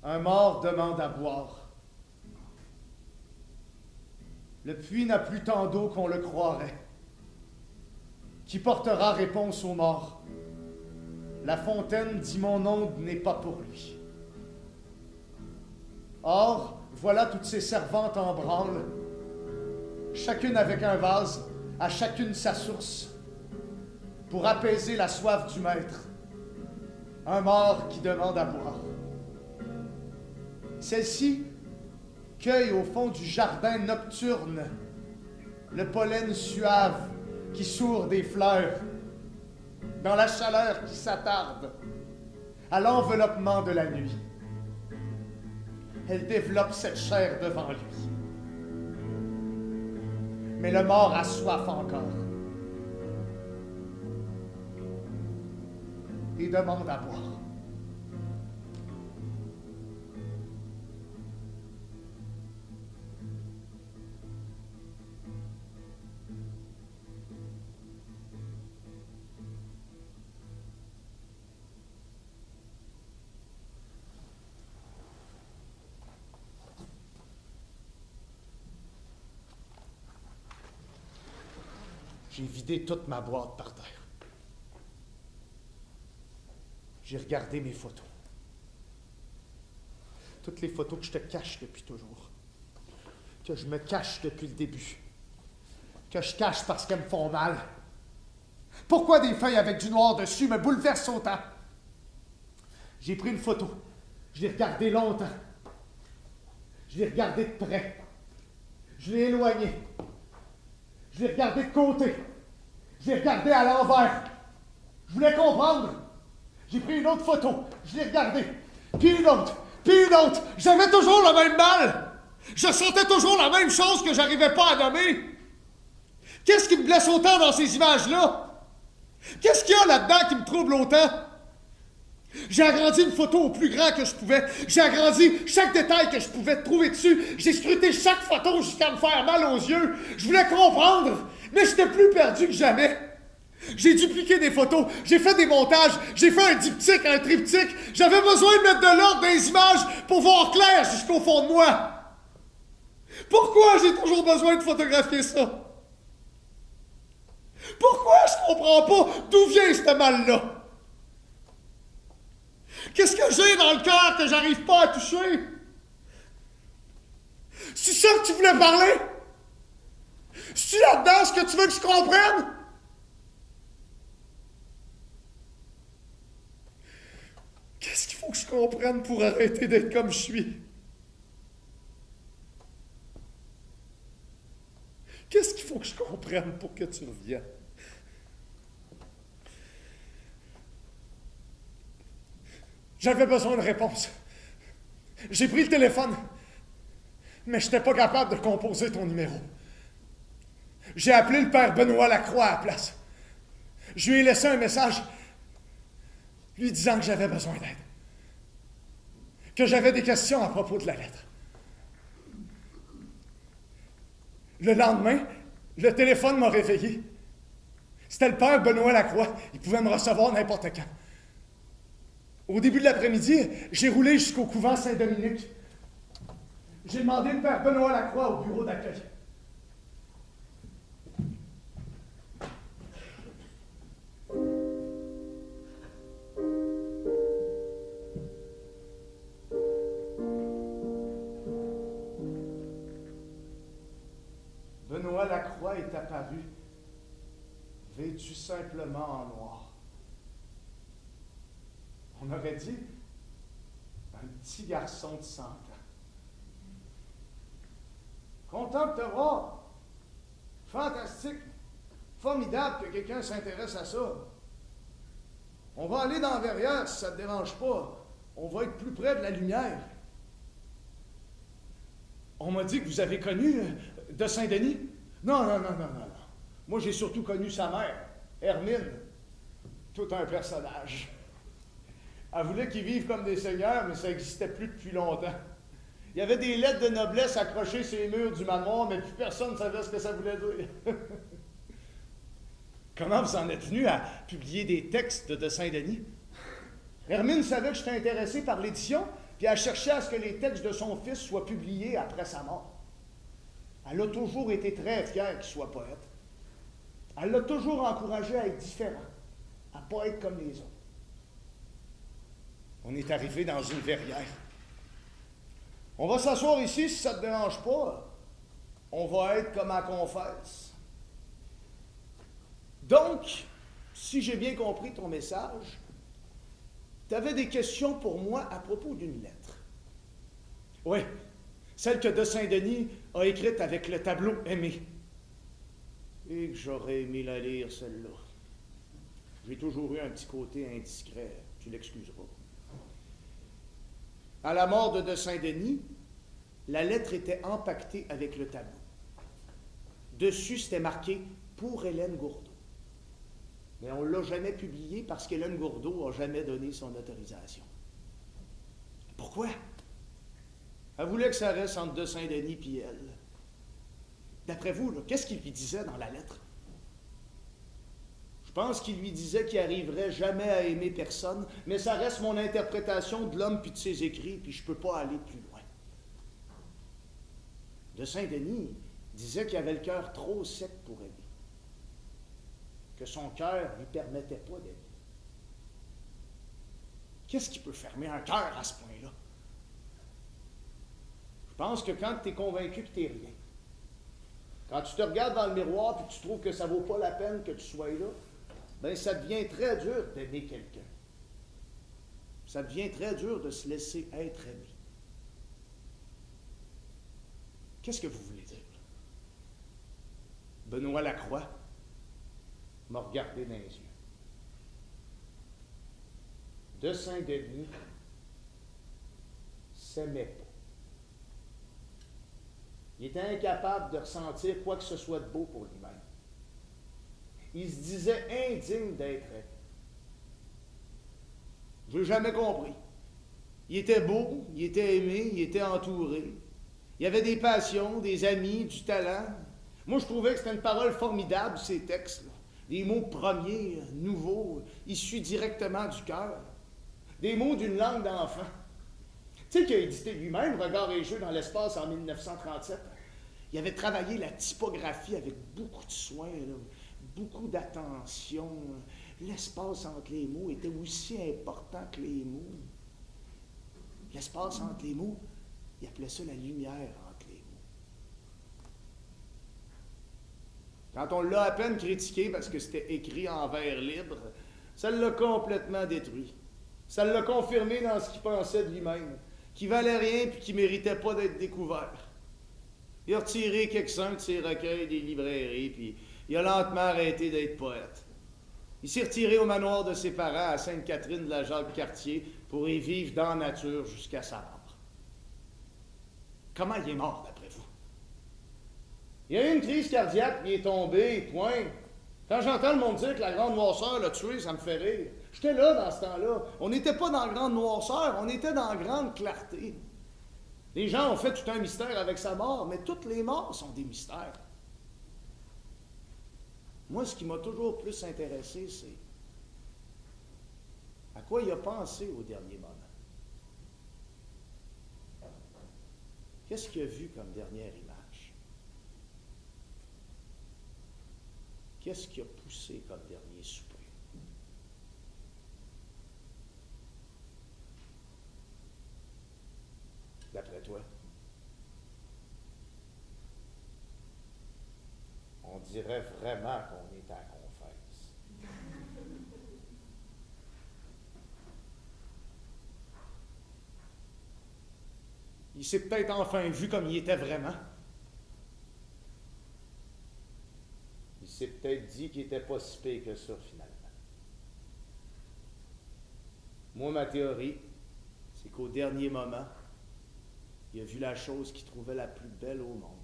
Un mort demande à boire. Le puits n'a plus tant d'eau qu'on le croirait. Qui portera réponse aux morts? La fontaine dit mon onde n'est pas pour lui. Or, voilà toutes ces servantes en branle, chacune avec un vase, à chacune sa source, pour apaiser la soif du maître. Un mort qui demande à boire. Celle-ci cueille au fond du jardin nocturne le pollen suave qui sourd des fleurs, dans la chaleur qui s'attarde, à l'enveloppement de la nuit. Elle développe cette chair devant lui. Mais le mort a soif encore et demande à boire. J'ai vidé toute ma boîte par terre. J'ai regardé mes photos. Toutes les photos que je te cache depuis toujours. Que je me cache depuis le début. Que je cache parce qu'elles me font mal. Pourquoi des feuilles avec du noir dessus me bouleversent autant? J'ai pris une photo. Je l'ai regardée longtemps. Je l'ai regardée de près. Je l'ai éloignée. Je l'ai regardée de côté. Je l'ai regardée à l'envers. Je voulais comprendre. J'ai pris une autre photo. Je l'ai regardée. Puis une autre. Puis une autre. J'avais toujours le même mal. Je sentais toujours la même chose que j'arrivais pas à nommer. Qu'est-ce qui me blesse autant dans ces images-là? Qu'est-ce qu'il y a là-dedans qui me trouble autant? J'ai agrandi une photo au plus grand que je pouvais. J'ai agrandi chaque détail que je pouvais trouver dessus. J'ai scruté chaque photo jusqu'à me faire mal aux yeux. Je voulais comprendre, mais j'étais plus perdu que jamais. J'ai dupliqué des photos, j'ai fait des montages, j'ai fait un diptyque, un triptyque. J'avais besoin de mettre de l'ordre dans les images pour voir clair jusqu'au fond de moi. Pourquoi j'ai toujours besoin de photographier ça? Pourquoi je comprends pas d'où vient ce mal-là? Qu'est-ce que j'ai dans le cœur que j'arrive pas à toucher? C'est ça que tu voulais parler? C'est là-dedans ce que tu veux que je comprenne? Qu'est-ce qu'il faut que je comprenne pour arrêter d'être comme je suis? Qu'est-ce qu'il faut que je comprenne pour que tu reviennes? J'avais besoin de réponses. J'ai pris le téléphone, mais je n'étais pas capable de composer ton numéro. J'ai appelé le père Benoît Lacroix à la place. Je lui ai laissé un message lui disant que j'avais besoin d'aide, que j'avais des questions à propos de la lettre. Le lendemain, le téléphone m'a réveillé. C'était le père Benoît Lacroix. Il pouvait me recevoir n'importe quand. Au début de l'après-midi, j'ai roulé jusqu'au couvent Saint-Dominique. J'ai demandé le père Benoît Lacroix au bureau d'accueil. Benoît Lacroix est apparu, vêtu simplement en noir. On aurait dit un petit garçon de 100 ans. Content de te voir. Fantastique. Formidable que quelqu'un s'intéresse à ça. On va aller dans Verrières si ça ne te dérange pas. On va être plus près de la lumière. On m'a dit que vous avez connu de Saint-Denis. Non. Moi, j'ai surtout connu sa mère, Hermine. Tout un personnage. Elle voulait qu'ils vivent comme des seigneurs, mais ça n'existait plus depuis longtemps. Il y avait des lettres de noblesse accrochées sur les murs du manoir, mais plus personne ne savait ce que ça voulait dire. Comment vous en êtes venu à publier des textes de Saint-Denis? Hermine savait que j'étais intéressé par l'édition, puis elle cherchait à ce que les textes de son fils soient publiés après sa mort. Elle a toujours été très fière qu'il soit poète. Elle l'a toujours encouragé à être différent, à ne pas être comme les autres. On est arrivé dans une verrière. On va s'asseoir ici si ça ne te dérange pas. On va être comme à confesse. Donc, si j'ai bien compris ton message, tu avais des questions pour moi à propos d'une lettre. Oui, celle que de Saint-Denis a écrite avec le tableau aimé. Et que j'aurais aimé la lire, celle-là. J'ai toujours eu un petit côté indiscret, tu l'excuseras. À la mort de Saint-Denis, la lettre était empaquetée avec le tableau. Dessus, c'était marqué « Pour Hélène Gourdeau ». Mais on ne l'a jamais publié parce qu'Hélène Gourdeau n'a jamais donné son autorisation. Pourquoi? Elle voulait que ça reste entre de Saint-Denis et elle. D'après vous, qu'est-ce qu'il lui disait dans la lettre? Je pense qu'il lui disait qu'il n'arriverait jamais à aimer personne, mais ça reste mon interprétation de l'homme puis de ses écrits, puis je ne peux pas aller plus loin. De Saint-Denis disait qu'il avait le cœur trop sec pour aimer, que son cœur ne lui permettait pas d'aimer. Qu'est-ce qui peut fermer un cœur à ce point-là? Je pense que quand tu es convaincu que tu n'es rien, quand tu te regardes dans le miroir et que tu trouves que ça ne vaut pas la peine que tu sois là, bien, ça devient très dur d'aimer quelqu'un. Ça devient très dur de se laisser être aimé. Qu'est-ce que vous voulez dire? Benoît Lacroix m'a regardé dans les yeux. De Saint-Denis s'aimait pas. Il était incapable de ressentir quoi que ce soit de beau pour lui-même. Il se disait indigne d'être aimé. Je n'ai jamais compris. Il était beau, il était aimé, il était entouré. Il y avait des passions, des amis, du talent. Moi, je trouvais que c'était une parole formidable, ces textes-là. Des mots premiers, nouveaux, issus directement du cœur. Des mots d'une langue d'enfant. Tu sais qu'il a édité lui-même Regards et Jeux dans l'espace en 1937. Il avait travaillé la typographie avec beaucoup de soin, là, beaucoup d'attention. L'espace entre les mots était aussi important que les mots. L'espace entre les mots, il appelait ça la lumière entre les mots. Quand on l'a à peine critiqué parce que c'était écrit en vers libre, ça l'a complètement détruit. Ça l'a confirmé dans ce qu'il pensait de lui-même, qu'il valait rien puis qu'il ne méritait pas d'être découvert. Il a retiré quelques-uns de ses recueils des librairies, puis il a lentement arrêté d'être poète. Il s'est retiré au manoir de ses parents à Sainte-Catherine de la Jacques-Cartier pour y vivre dans la nature jusqu'à sa mort. Comment il est mort, d'après vous? Il a eu une crise cardiaque, puis il est tombé, point. Quand j'entends le monde dire que la grande noirceur l'a tué, ça me fait rire. J'étais là dans ce temps-là. On n'était pas dans la grande noirceur, on était dans la grande clarté. Les gens ont fait tout un mystère avec sa mort, mais toutes les morts sont des mystères. Moi, ce qui m'a toujours plus intéressé, c'est à quoi il a pensé au dernier moment. Qu'est-ce qu'il a vu comme dernière image? Qu'est-ce qu'il a poussé comme dernier soupir? D'après toi? On dirait vraiment qu'on est à la confesse. Il s'est peut-être enfin vu comme il était vraiment. Il s'est peut-être dit qu'il n'était pas si pire que ça, finalement. Moi, ma théorie, c'est qu'au dernier moment, il a vu la chose qu'il trouvait la plus belle au monde.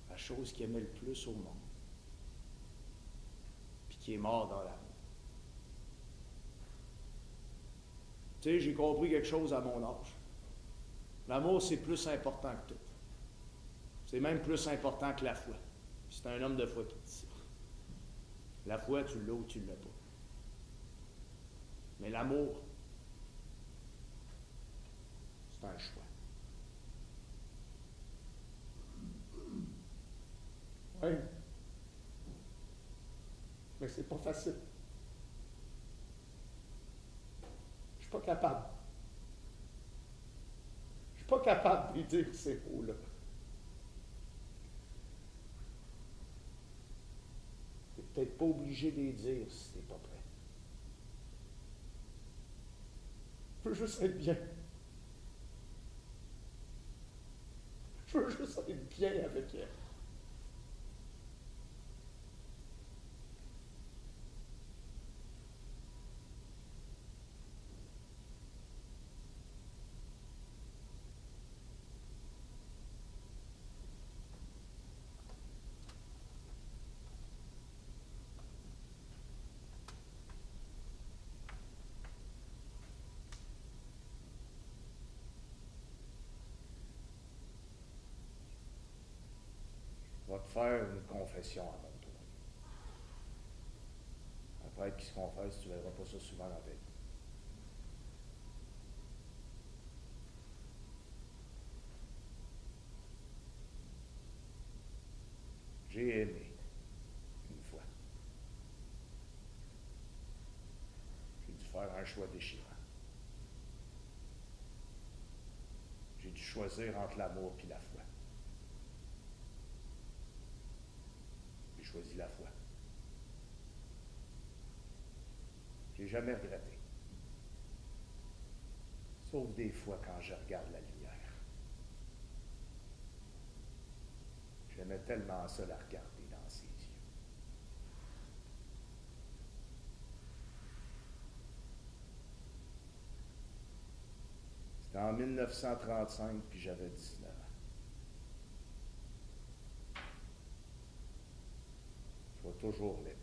La chose qu'il aimait le plus au monde. Puis qui est mort dans l'amour. Tu sais, j'ai compris quelque chose à mon âge. L'amour, c'est plus important que tout. C'est même plus important que la foi. C'est un homme de foi qui dit ça. La foi, tu l'as ou tu ne l'as pas. Mais l'amour, c'est un choix. Oui. Mais c'est pas facile. Je suis pas capable. Je suis pas capable de lui dire ces mots-là. Tu n'es peut-être pas obligé de les dire si tu n'es pas prêt. Je veux juste être bien. Je veux juste être bien avec elle. Je vais te faire une confession à mon tour. Un prêtre qui se confesse, tu ne verras pas ça souvent dans ta vie. J'ai aimé une fois. J'ai dû faire un choix déchirant. J'ai dû choisir entre l'amour et la foi. J'ai choisi la foi. Je l'ai jamais regretté. Sauf des fois quand je regarde la lumière. J'aimais tellement ça la regarder dans ses yeux. C'était en 1935, puis j'avais 19 ans. Je vais toujours l'aimer.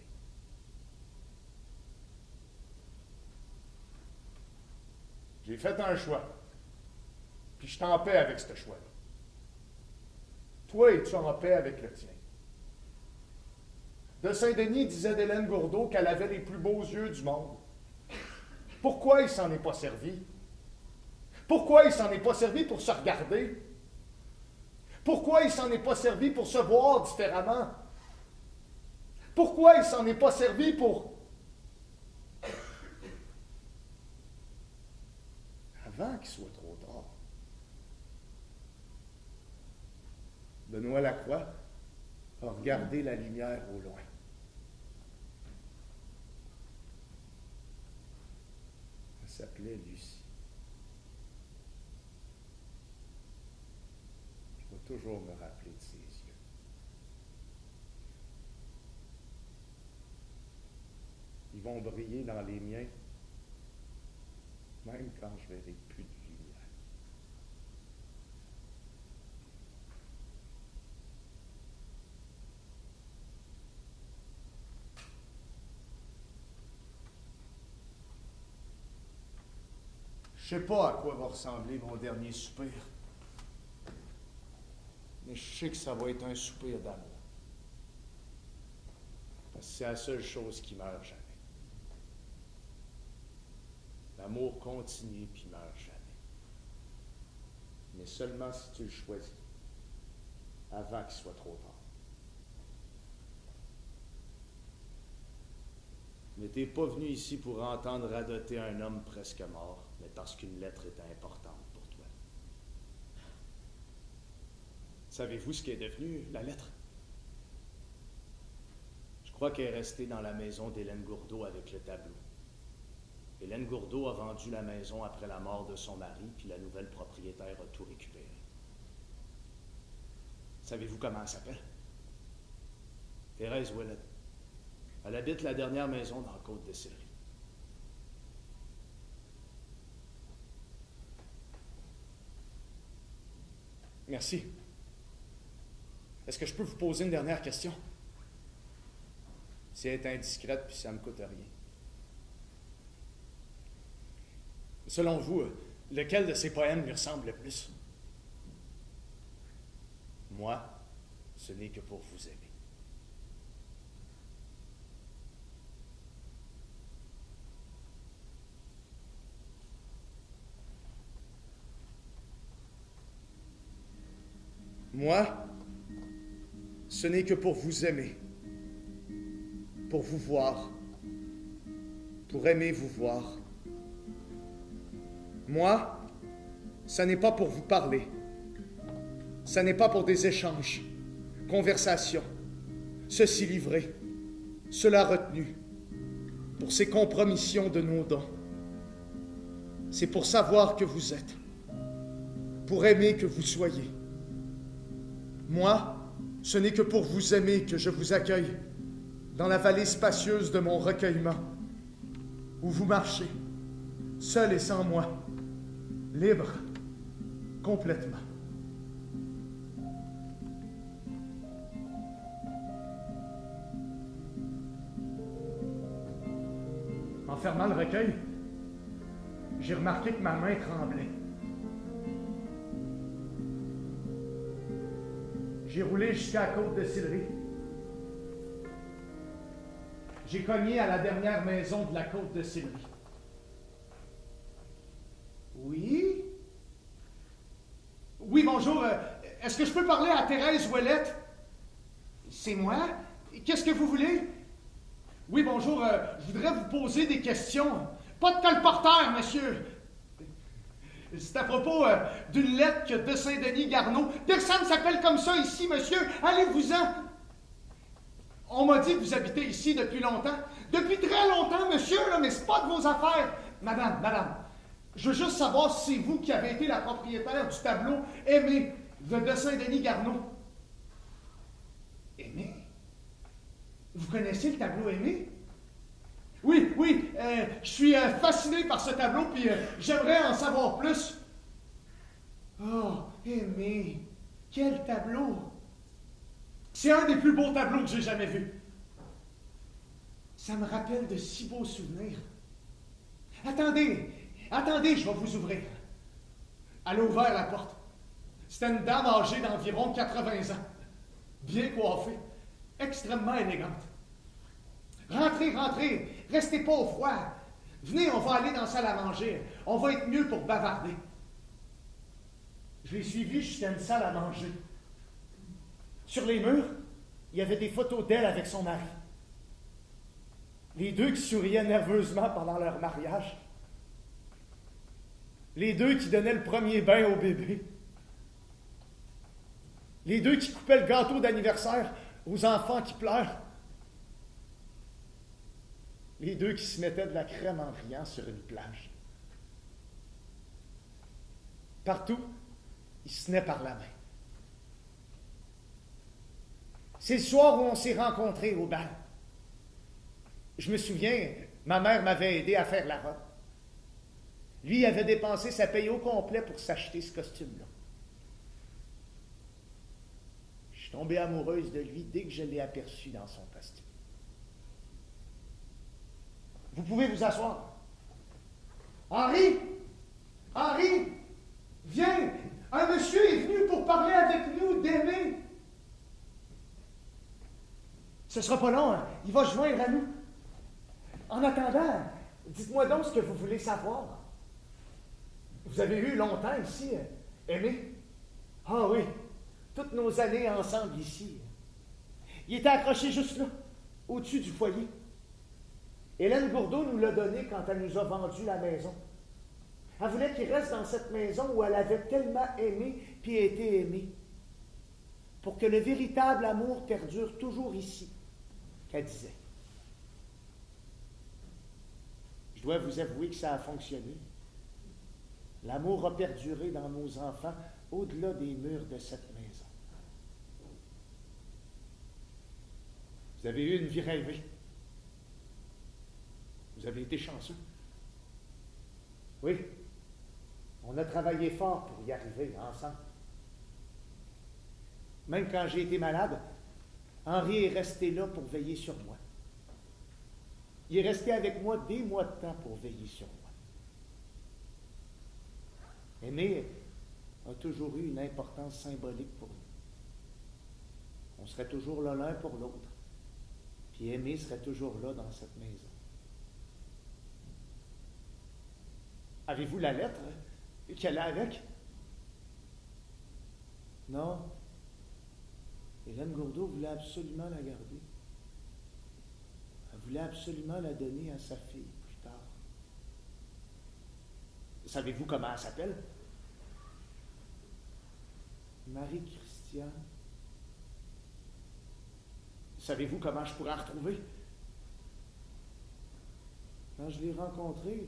J'ai fait un choix, puis je suis en paix avec ce choix-là. Toi, es-tu en paix avec le tien? De Saint-Denis disait d'Hélène Gourdeau qu'elle avait les plus beaux yeux du monde. Pourquoi il s'en est pas servi? Pourquoi il s'en est pas servi pour se regarder? Pourquoi il s'en est pas servi pour se voir différemment? Pourquoi il s'en est pas servi pour... Avant qu'il soit trop tard. Benoît Lacroix a regardé la lumière au loin. Elle s'appelait Lucie. Je vais toujours me rappeler de ses yeux. Ils vont briller dans les miens, même quand je verrai plus de lumière. Je sais pas à quoi va ressembler mon dernier soupir. Mais je sais que ça va être un soupir d'amour. Parce que c'est la seule chose qui meurt jamais. L'amour continue puis meurt jamais. Mais seulement si tu le choisis, avant qu'il soit trop tard. Mais t'es pas venu ici pour entendre radoter un homme presque mort, mais parce qu'une lettre était importante pour toi. Savez-vous ce qu'est devenu la lettre? Je crois qu'elle est restée dans la maison d'Hélène Gourdeau avec le tableau. Hélène Gourdeau a vendu la maison après la mort de son mari, puis la nouvelle propriétaire a tout récupéré. Savez-vous comment elle s'appelle? Thérèse Ouellette. Elle habite la dernière maison dans la Côte-de-Sillery. Merci. Est-ce que je peux vous poser une dernière question? Si elle est indiscrète, puis ça ne me coûte rien. Selon vous, lequel de ces poèmes lui ressemble le plus? Moi, ce n'est que pour vous aimer. Moi, ce n'est que pour vous aimer, pour vous voir, pour aimer vous voir. Moi, ce n'est pas pour vous parler, ce n'est pas pour des échanges, conversations, ceci livré, cela retenu, pour ces compromissions de nos dons. C'est pour savoir que vous êtes, pour aimer que vous soyez. Moi, ce n'est que pour vous aimer que je vous accueille dans la vallée spacieuse de mon recueillement, où vous marchez, seul et sans moi, libre, complètement. En fermant le recueil, j'ai remarqué que ma main tremblait. J'ai roulé jusqu'à la Côte-de-Sillery. J'ai cogné à la dernière maison de la Côte-de-Sillery. Oui? Oui, bonjour. Est-ce que je peux parler à Thérèse Ouellette? C'est moi? Qu'est-ce que vous voulez? Oui, bonjour. Je voudrais vous poser des questions. Pas de colporteur, monsieur. C'est à propos d'une lettre que de Saint-Denis Garneau. Personne ne s'appelle comme ça ici, monsieur. Allez-vous-en. On m'a dit que vous habitez ici depuis longtemps. Depuis très longtemps, monsieur, là, mais c'est pas de vos affaires. Madame, je veux juste savoir si c'est vous qui avez été la propriétaire du tableau Aimé de Saint-Denis Garneau. Aimé? Vous connaissez le tableau Aimé? Oui, je suis fasciné par ce tableau, puis j'aimerais en savoir plus. Oh, Aimé, quel tableau! C'est un des plus beaux tableaux que j'ai jamais vus. Ça me rappelle de si beaux souvenirs. Attendez, je vais vous ouvrir. Elle a ouvert la porte. C'était une dame âgée d'environ 80 ans, bien coiffée, extrêmement élégante. Rentrez, restez pas au froid. Venez, on va aller dans la salle à manger. On va être mieux pour bavarder. Je l'ai suivie jusqu'à une salle à manger. Sur les murs, il y avait des photos d'elle avec son mari. Les deux qui souriaient nerveusement pendant leur mariage. Les deux qui donnaient le premier bain au bébé. Les deux qui coupaient le gâteau d'anniversaire aux enfants qui pleurent. Les deux qui se mettaient de la crème en riant sur une plage. Partout, ils se tenaient par la main. C'est le soir où on s'est rencontrés au bal. Je me souviens, ma mère m'avait aidé à faire la robe. Lui avait dépensé sa paye au complet pour s'acheter ce costume-là. Je suis tombée amoureuse de lui dès que je l'ai aperçu dans son costume. Vous pouvez vous asseoir. Henri, viens! Un monsieur est venu pour parler avec nous d'Aimé. Ce sera pas long, hein? Il va se joindre à nous. En attendant, dites-moi donc ce que vous voulez savoir. Vous avez eu longtemps ici, Aimé? Ah oui, toutes nos années ensemble ici. Il était accroché juste là, au-dessus du foyer. Hélène Gourdeau nous l'a donné quand elle nous a vendu la maison. Elle voulait qu'il reste dans cette maison où elle avait tellement aimé puis été aimée. Pour que le véritable amour perdure toujours ici, qu'elle disait. Je dois vous avouer que ça a fonctionné. L'amour a perduré dans nos enfants au-delà des murs de cette maison. Vous avez eu une vie rêvée. Vous avez été chanceux. Oui, on a travaillé fort pour y arriver ensemble. Même quand j'ai été malade, Henri est resté là pour veiller sur moi. Il est resté avec moi des mois de temps pour veiller sur moi. Aimé a toujours eu une importance symbolique pour nous. On serait toujours là l'un pour l'autre. Puis Aimé serait toujours là dans cette maison. Avez-vous la lettre qu'elle a avec? Non. Hélène Gourdeau voulait absolument la garder. Elle voulait absolument la donner à sa fille plus tard. Savez-vous comment elle s'appelle? Marie-Christiane. Savez-vous comment je pourrais la retrouver? Quand je l'ai rencontrée,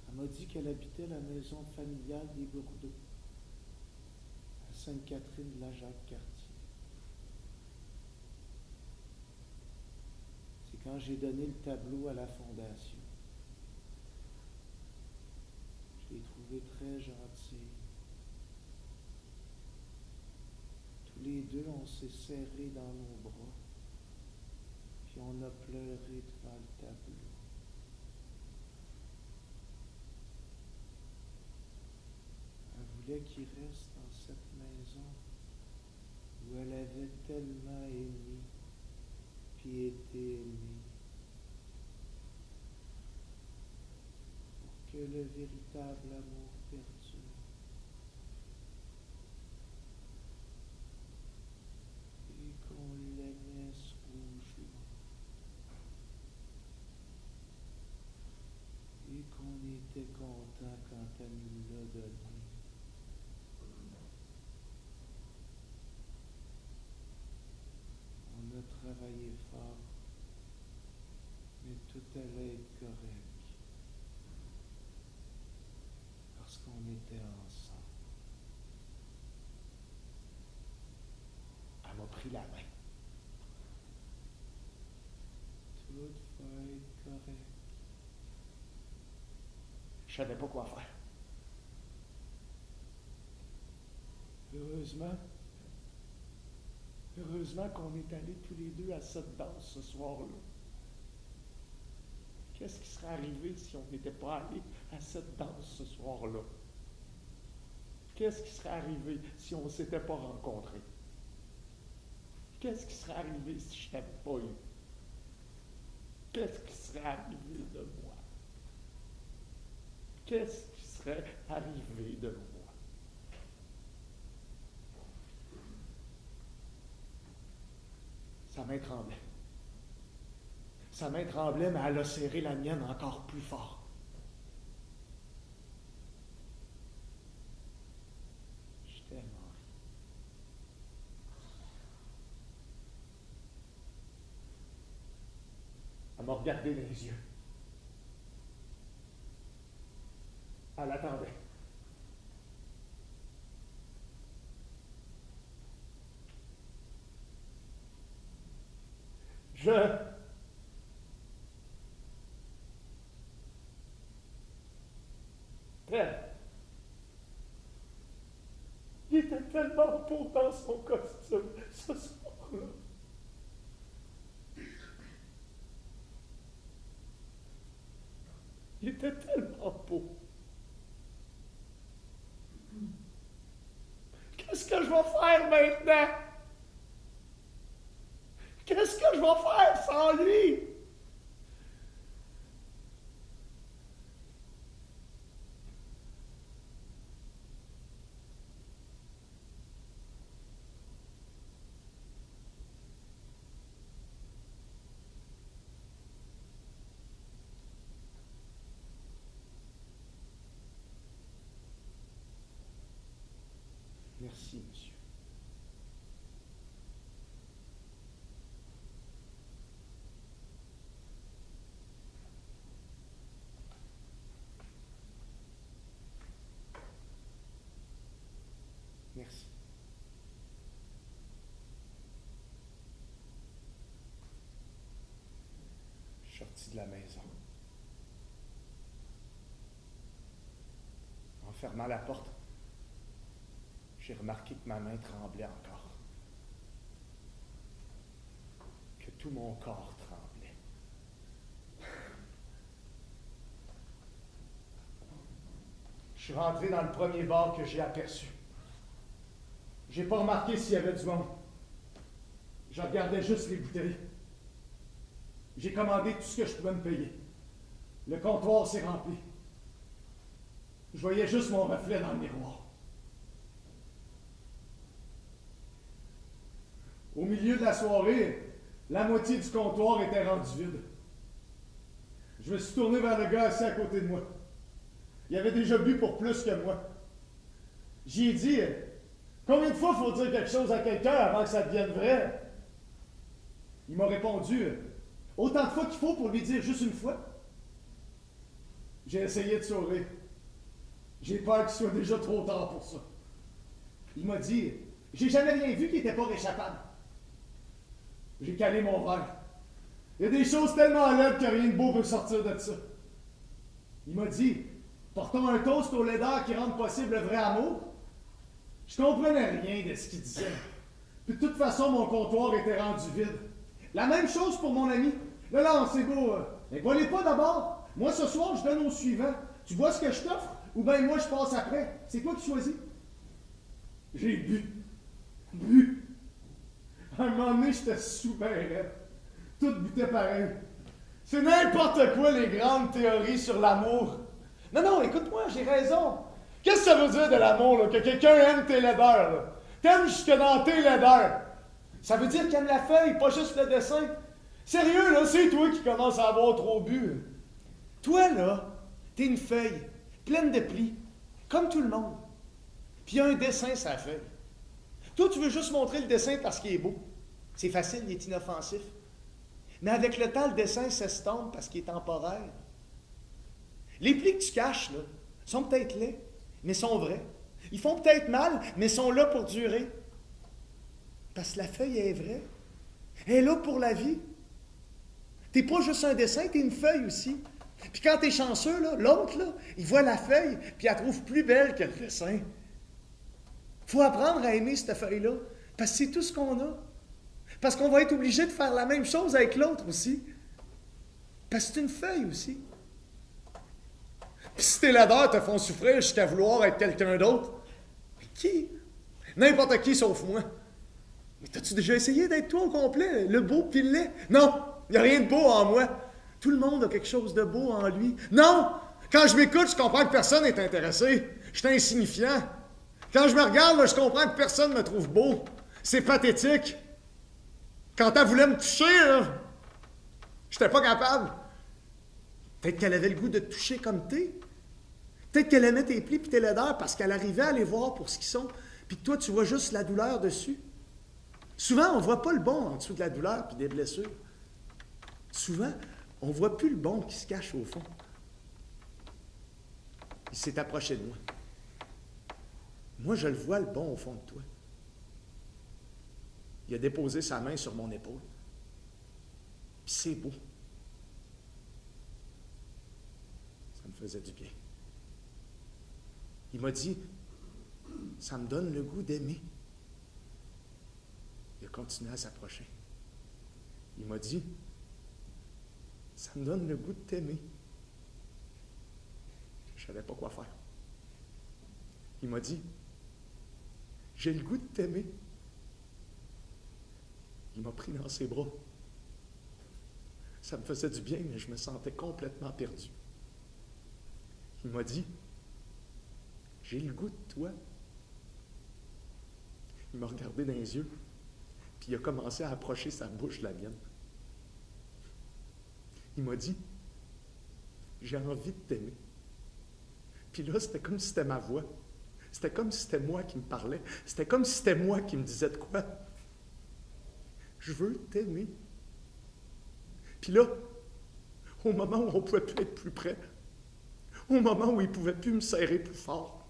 elle m'a dit qu'elle habitait la maison familiale des Gourdeau, à Sainte-Catherine-de-la-Jacques-Cartier. C'est quand j'ai donné le tableau à la fondation. Je l'ai trouvée très gentille. Tous les deux, on s'est serrés dans nos bras, puis on a pleuré devant le tableau. Elle voulait qu'il reste dans cette maison où elle avait tellement aimé, puis été aimée, pour que le véritable amour perdure. Et qu'on l'aimait ce rouge-là. Et qu'on était content quand elle nous l'a donné. On a travaillé m'a pris la main. Tout va être correct. Je savais pas quoi faire. Heureusement qu'on est allés tous les deux à cette danse ce soir-là. Qu'est-ce qui serait arrivé si on n'était pas allés à cette danse ce soir-là? Qu'est-ce qui serait arrivé si on ne s'était pas rencontrés? Qu'est-ce qui serait arrivé si je t'avais pas eu? Qu'est-ce qui serait arrivé de moi? Qu'est-ce qui serait arrivé de moi? Sa main tremblait. Sa main tremblait, mais elle a serré la mienne encore plus fort. Je t'aime, Henri. Elle m'a regardé dans les yeux. Elle attendait. Il était tellement beau dans son costume ce soir-là. Il était tellement beau. Qu'est-ce que je vais faire maintenant? Qu'est-ce que je vais faire sans lui? Merci, monsieur. Merci. Je suis sorti de la maison. En fermant la porte, j'ai remarqué que ma main tremblait encore. Que tout mon corps tremblait. Je suis rentré dans le premier bar que j'ai aperçu. J'ai pas remarqué s'il y avait du monde. Je regardais juste les bouteilles. J'ai commandé tout ce que je pouvais me payer. Le comptoir s'est rempli. Je voyais juste mon reflet dans le miroir. Au milieu de la soirée, la moitié du comptoir était rendue vide. Je me suis tourné vers le gars assis à côté de moi. Il avait déjà bu pour plus que moi. J'y ai dit, combien de fois faut dire quelque chose à quelqu'un avant que ça devienne vrai? Il m'a répondu, autant de fois qu'il faut pour lui dire juste une fois. J'ai essayé de sourire. J'ai peur qu'il soit déjà trop tard pour ça. Il m'a dit, j'ai jamais rien vu qui n'était pas réchappable. J'ai calé mon verre. Il y a des choses tellement laides que rien de beau peut sortir de ça. Il m'a dit, portons un toast au laideur qui rende possible le vrai amour. Je comprenais rien de ce qu'il disait. Puis de toute façon, mon comptoir était rendu vide. La même chose pour mon ami. Là, c'est beau. Mais bois-les pas d'abord. Moi, ce soir, je donne au suivant. Tu bois ce que je t'offre, ou bien moi, je passe après. C'est toi qui choisis. J'ai bu. À un moment donné, j'étais super raide. Tout butait pareil. C'est n'importe quoi, les grandes théories sur l'amour. Non, écoute-moi, j'ai raison. Qu'est-ce que ça veut dire de l'amour, là? Que quelqu'un aime tes laideurs, là? T'aimes jusque dans tes laideurs. Ça veut dire qu'il aime la feuille, pas juste le dessin. Sérieux, là, c'est toi qui commences à avoir trop bu. Toi, là, t'es une feuille, pleine de plis, comme tout le monde. Puis il y a un dessin sur la feuille. Toi, tu veux juste montrer le dessin parce qu'il est beau. C'est facile, il est inoffensif. Mais avec le temps, le dessin s'estompe parce qu'il est temporaire. Les plis que tu caches, là, sont peut-être laids, mais sont vrais. Ils font peut-être mal, mais sont là pour durer. Parce que la feuille est vraie. Elle est là pour la vie. T'es pas juste un dessin, t'es une feuille aussi. Puis quand t'es chanceux, là, l'autre, là, il voit la feuille, puis elle trouve plus belle que le dessin. Faut apprendre à aimer cette feuille-là, parce que c'est tout ce qu'on a. Parce qu'on va être obligé de faire la même chose avec l'autre aussi. Parce que c'est une feuille aussi. Puis si tes laideurs te font souffrir jusqu'à vouloir être quelqu'un d'autre, mais qui? N'importe qui sauf moi. Mais t'as-tu déjà essayé d'être toi au complet, le beau puis le laid? Non, il n'y a rien de beau en moi. Tout le monde a quelque chose de beau en lui. Non! Quand je m'écoute, je comprends que personne n'est intéressé. Je suis insignifiant. Quand je me regarde, là, je comprends que personne ne me trouve beau. C'est pathétique. Quand elle voulait me toucher, je n'étais pas capable. Peut-être qu'elle avait le goût de te toucher comme t'es. Peut-être qu'elle aimait tes plis et tes laideurs parce qu'elle arrivait à les voir pour ce qu'ils sont. Puis que toi, tu vois juste la douleur dessus. Souvent, on ne voit pas le bon en dessous de la douleur puis des blessures. Souvent, on ne voit plus le bon qui se cache au fond. Il s'est approché de moi. Moi, je le vois, le bon au fond de toi. Il a déposé sa main sur mon épaule. Puis c'est beau. Ça me faisait du bien. Il m'a dit, ça me donne le goût d'aimer. Il a continué à s'approcher. Il m'a dit, ça me donne le goût de t'aimer. Je ne savais pas quoi faire. Il m'a dit, j'ai le goût de t'aimer. Il m'a pris dans ses bras. Ça me faisait du bien, mais je me sentais complètement perdu. Il m'a dit, j'ai le goût de toi. Il m'a regardé dans les yeux, puis il a commencé à approcher sa bouche de la mienne. Il m'a dit, j'ai envie de t'aimer. Puis là, c'était comme si c'était ma voix. C'était comme si c'était moi qui me parlais. C'était comme si c'était moi qui me disais de quoi. Je veux t'aimer. Puis là, au moment où on ne pouvait plus être plus près, au moment où il ne pouvait plus me serrer plus fort,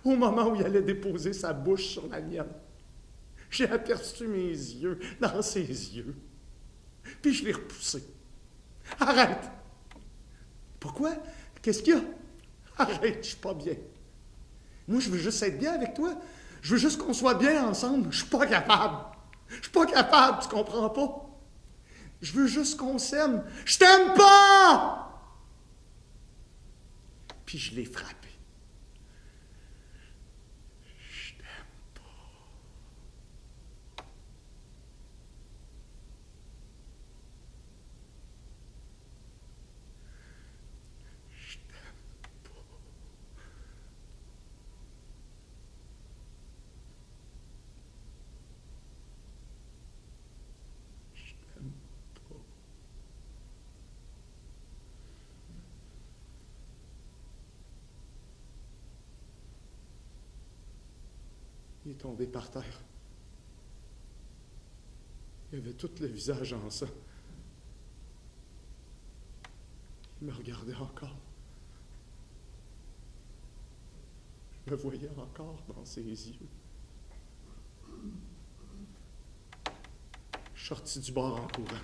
au moment où il allait déposer sa bouche sur la mienne, j'ai aperçu mes yeux dans ses yeux. Puis je l'ai repoussé. Arrête! Pourquoi? Qu'est-ce qu'il y a? Arrête, je suis pas bien. Moi, je veux juste être bien avec toi. Je veux juste qu'on soit bien ensemble. Je suis pas capable. Je suis pas capable, tu comprends pas? Je veux juste qu'on s'aime. Je t'aime pas! Puis je l'ai frappé. Je t'aime pas. Je t'aime pas. Je t'aime pas. Il est tombé par terre. Il avait tout le visage en sang. Il me regardait encore. Je me voyais encore dans ses yeux. Je suis sorti du bar en courant.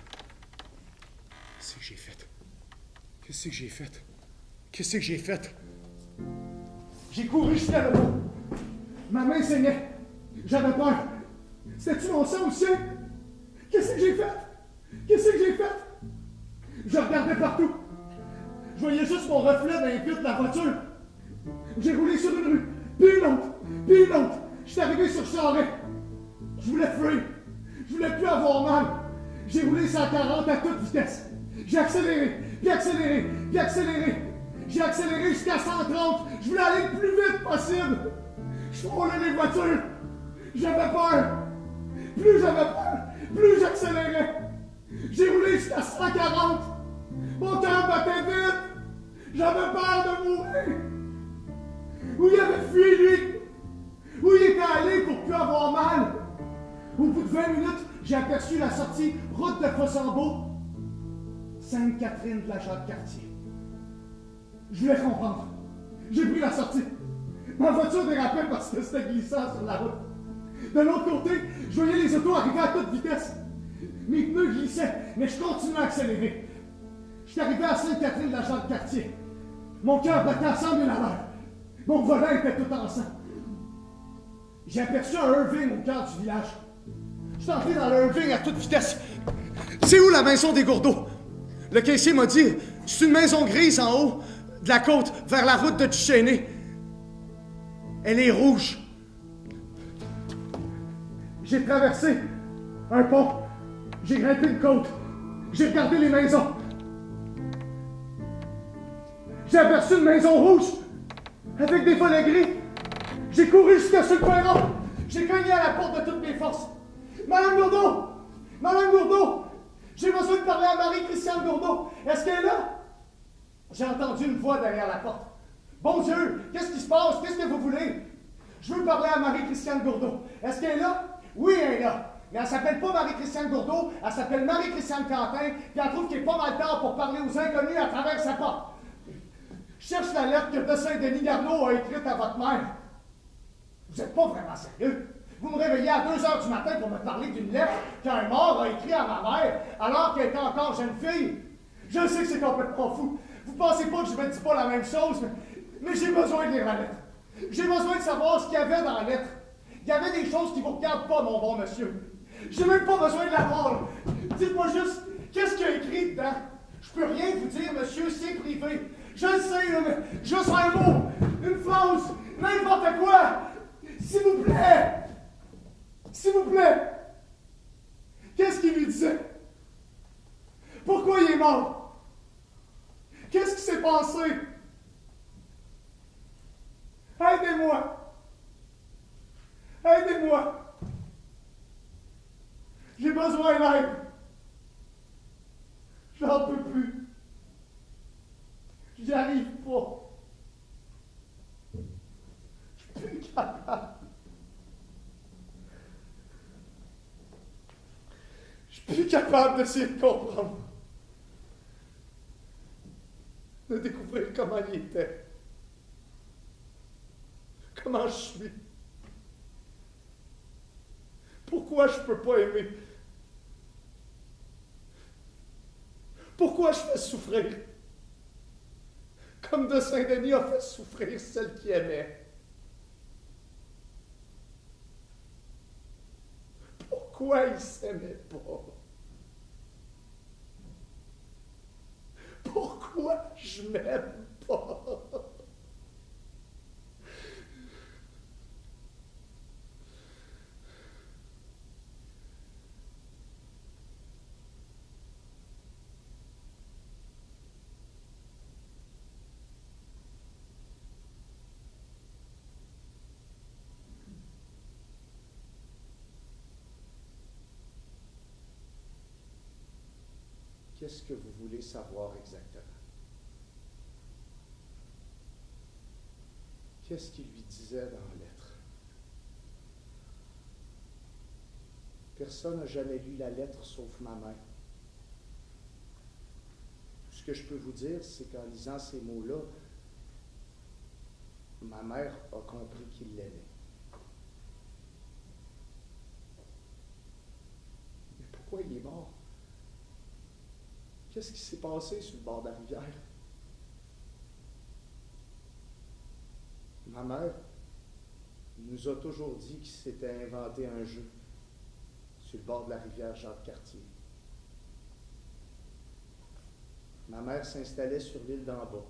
Qu'est-ce que j'ai fait? Qu'est-ce que j'ai fait? Qu'est-ce que j'ai fait? J'ai couru jusqu'à là-bas. Ma main saignait. J'avais peur. C'était-tu mon sang aussi? Qu'est-ce que j'ai fait? Qu'est-ce que j'ai fait? Je regardais partout. Je voyais juste mon reflet dans les vitres de la voiture. J'ai roulé sur une rue, puis une autre, puis une autre. J'étais arrivé sur Charest. Je voulais fuir. Je voulais plus avoir mal. J'ai roulé 140 à toute vitesse. J'ai accéléré, puis accéléré, puis accéléré. J'ai accéléré jusqu'à 130. Je voulais aller le plus vite possible. Je frôlais les voitures. J'avais peur. Plus j'avais peur, plus j'accélérais. J'ai roulé jusqu'à 140. Mon cœur battait vite. J'avais peur de mourir. Où il avait fui, lui? Où il était allé pour plus avoir mal? Au bout de 20 minutes, j'ai aperçu la sortie route de Fossambeau, Sainte-Catherine de la Jacques-Cartier. Je voulais comprendre. J'ai pris la sortie. Ma voiture dérapait parce que c'était glissant sur la route. De l'autre côté, je voyais les autos arriver à toute vitesse. Mes pneus glissaient, mais je continuais à accélérer. J'étais arrivé à Sainte-Catherine de la Jacques-Cartier. Mon cœur battait à 100 000 à l'heure. Mon volant était tout en sang. J'ai aperçu un Irving au cœur du village. Je suis entré dans le Irving à toute vitesse. C'est où la maison des Gourdeaux? Le caissier m'a dit, c'est une maison grise en haut de la côte, vers la route de Duchesnay. Elle est rouge. J'ai traversé un pont. J'ai grimpé une côte. J'ai regardé les maisons. J'ai aperçu une maison rouge avec des volets gris. J'ai couru jusqu'à sur le perron. J'ai cogné à la porte de toutes mes forces. Madame Gourdeau! Madame Gourdeau! J'ai besoin de parler à Marie-Christiane Gourdeau. Est-ce qu'elle est là? J'ai entendu une voix derrière la porte. Bon Dieu, qu'est-ce qui se passe? Qu'est-ce que vous voulez? Je veux parler à Marie-Christiane Gourdeau. Est-ce qu'elle est là? Oui, elle est là. Mais elle s'appelle pas Marie-Christiane Gourdeau, elle s'appelle Marie-Christiane Quentin, puis elle trouve qu'il est pas mal tard pour parler aux inconnus à travers sa porte. Je cherche la lettre que de Saint-Denis Garneau a écrite à votre mère. Vous êtes pas vraiment sérieux? Vous me réveillez à 2 heures du matin pour me parler d'une lettre qu'un mort a écrite à ma mère alors qu'elle était encore jeune fille. Je sais que c'est complètement fou. Vous pensez pas que je me dis pas la même chose, mais j'ai besoin de lire la lettre. J'ai besoin de savoir ce qu'il y avait dans la lettre. Il y avait des choses qui vous regardent pas, mon bon monsieur. J'ai même pas besoin de la voir. Dites-moi juste, qu'est-ce qu'il y a écrit dedans? Je peux rien vous dire, monsieur, c'est privé. Je le sais, mais juste un mot, une phrase, n'importe quoi. S'il vous plaît. S'il vous plaît. Qu'est-ce qu'il lui disait? Pourquoi il est mort? Qu'est-ce qui s'est passé? Aidez-moi. Aidez-moi. J'ai besoin d'aide. J'en peux plus. J'y arrive pas. Je suis plus capable. Je suis plus capable d'essayer de comprendre. De découvrir comment il était. Comment je suis. Pourquoi je ne peux pas aimer? Pourquoi je fais souffrir? Comme de Saint-Denis a fait souffrir celle qui aimait. Pourquoi il ne s'aimait pas? Pourquoi je m'aime pas? Qu'est-ce que vous voulez savoir exactement? Qu'est-ce qu'il lui disait dans la lettre? Personne n'a jamais lu la lettre sauf ma mère. Tout ce que je peux vous dire, c'est qu'en lisant ces mots-là, ma mère a compris qu'il l'aimait. Mais pourquoi il est mort? Qu'est-ce qui s'est passé sur le bord de la rivière? Ma mère nous a toujours dit qu'il s'était inventé un jeu sur le bord de la rivière Jacques-Cartier. Ma mère s'installait sur l'île d'en bas,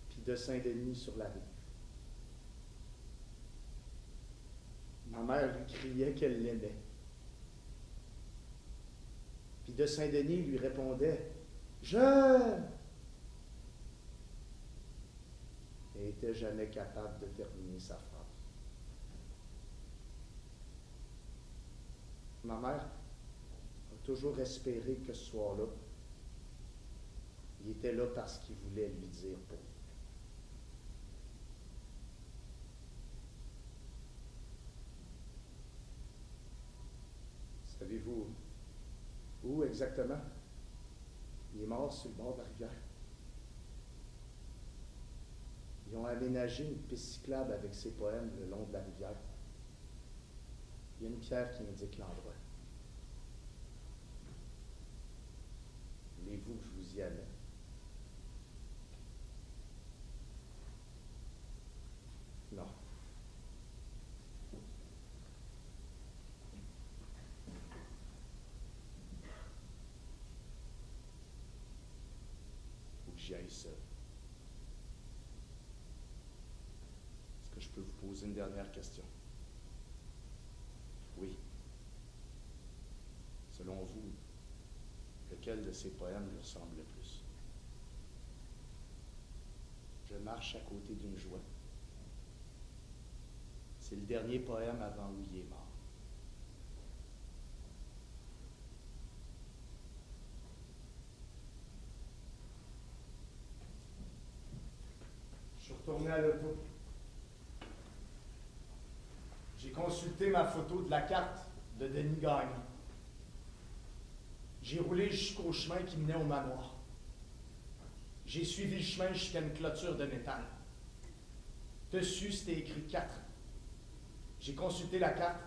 puis de Saint-Denis sur la rive. Ma mère lui criait qu'elle l'aimait. Puis de Saint-Denis lui répondait « Je... » Elle n'était jamais capable de terminer sa phrase. Ma mère a toujours espéré que ce soir-là, il était là parce qu'il voulait lui dire pour. Savez-vous où exactement? Il est mort sur le bord de la rivière. Ils ont aménagé une piste cyclable avec ces poèmes le long de la rivière. Il y a une pierre qui indique l'endroit. Voulez-vous que je vous y amène? Non. Faut que j'y aille seul. Est-ce que je peux vous poser une dernière question? Oui. Selon vous, lequel de ces poèmes lui ressemble le plus? Je marche à côté d'une joie. C'est le dernier poème avant où il est mort. Je suis retourné à l'auto. J'ai consulté ma photo de la carte de Denis Gagnon. J'ai roulé jusqu'au chemin qui menait au manoir. J'ai suivi le chemin jusqu'à une clôture de métal. Dessus, c'était écrit 4. J'ai consulté la carte.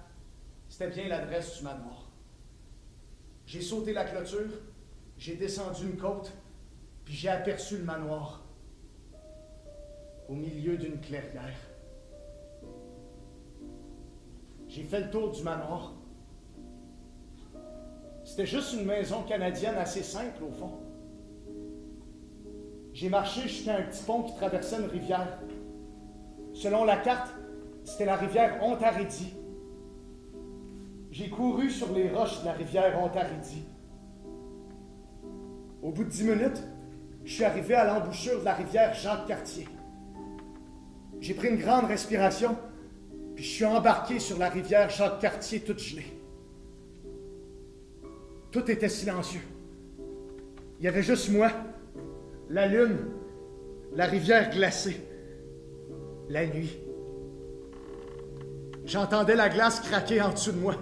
C'était bien l'adresse du manoir. J'ai sauté la clôture, j'ai descendu une côte, puis j'ai aperçu le manoir. Au milieu d'une clairière. J'ai fait le tour du manoir. C'était juste une maison canadienne assez simple, au fond. J'ai marché jusqu'à un petit pont qui traversait une rivière. Selon la carte, c'était la rivière Ontaridie. J'ai couru sur les roches de la rivière Ontaridie. Au bout de 10 minutes, je suis arrivé à l'embouchure de la rivière Jacques-Cartier. J'ai pris une grande respiration, puis je suis embarqué sur la rivière Jacques-Cartier toute gelée. Tout était silencieux. Il y avait juste moi, la lune, la rivière glacée, la nuit. J'entendais la glace craquer en dessous de moi.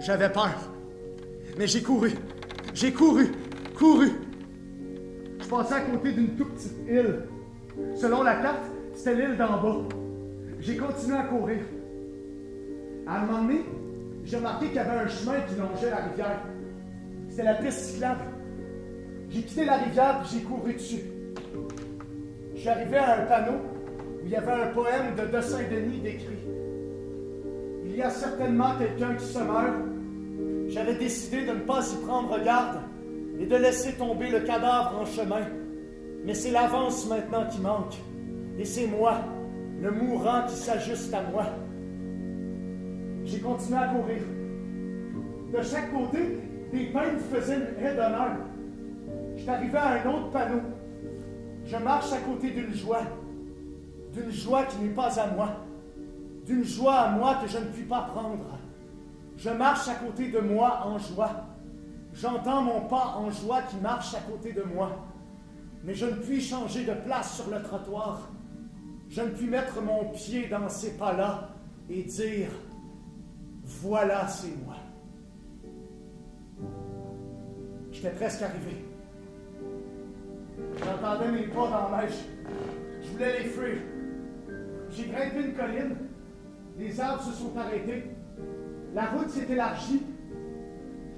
J'avais peur. Mais j'ai couru. J'ai couru. Je passais à côté d'une toute petite île. Selon la carte, c'était l'île d'en bas. J'ai continué à courir. À un moment donné, j'ai remarqué qu'il y avait un chemin qui longeait la rivière. C'était la piste cyclable. J'ai quitté la rivière et j'ai couru dessus. Je suis arrivé à un panneau où il y avait un poème de Saint-Denis décrit. Il y a certainement quelqu'un qui se meurt. J'avais décidé de ne pas y prendre garde et de laisser tomber le cadavre en chemin. Mais c'est l'avance maintenant qui manque. Et c'est moi, le mourant, qui s'ajuste à moi. J'ai continué à courir. De chaque côté, des peintres faisaient une haie d'honneur. Je suis arrivé à un autre panneau. Je marche à côté d'une joie qui n'est pas à moi, d'une joie à moi que je ne puis pas prendre. Je marche à côté de moi en joie. J'entends mon pas en joie qui marche à côté de moi. Mais je ne puis changer de place sur le trottoir. Je ne puis mettre mon pied dans ces pas-là et dire « Voilà, c'est moi ». J'étais presque arrivé. J'entendais mes pas dans la neige. Je voulais les fuir. J'ai grimpé une colline. Les arbres se sont arrêtés. La route s'est élargie.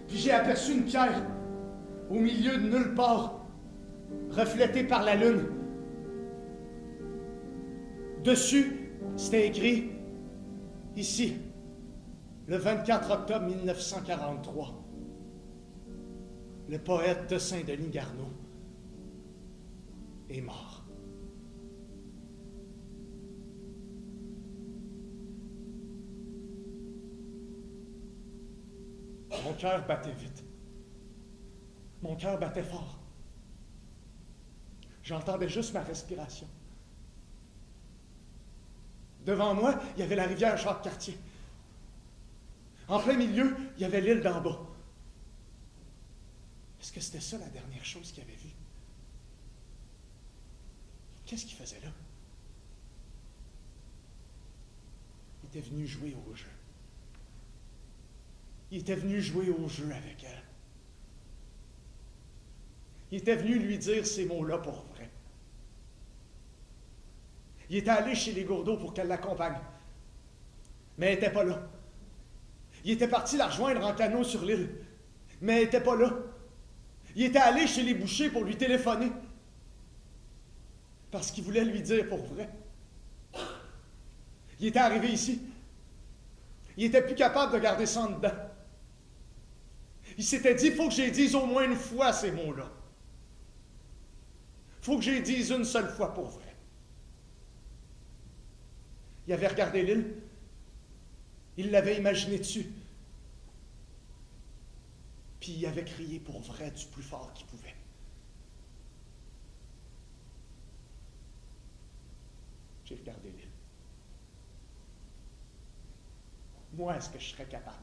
Puis j'ai aperçu une pierre au milieu de nulle part, reflétée par la lune. Dessus, c'était écrit « Ici, le 24 octobre 1943. Le poète de Saint-Denis Garneau est mort. » Mon cœur battait vite. Mon cœur battait fort. J'entendais juste ma respiration. Devant moi, il y avait la rivière Jacques-Cartier. En plein milieu, il y avait l'île d'en bas. Est-ce que c'était ça la dernière chose qu'il avait vue? Qu'est-ce qu'il faisait là? Il était venu jouer au jeu. Il était venu jouer au jeu avec elle. Il était venu lui dire ces mots-là pour vrai. Il était allé chez les Gourdeaux pour qu'elle l'accompagne. Mais elle n'était pas là. Il était parti la rejoindre en canot sur l'île. Mais elle n'était pas là. Il était allé chez les bouchers pour lui téléphoner. Parce qu'il voulait lui dire pour vrai. Il était arrivé ici. Il était plus capable de garder ça en dedans. Il s'était dit, il faut que j'y dise au moins une fois ces mots-là. Il faut que j'y dise une seule fois pour vrai. Il avait regardé l'île. Il l'avait imaginé dessus. Puis il avait crié pour vrai du plus fort qu'il pouvait. J'ai regardé l'île. Moi, est-ce que je serais capable?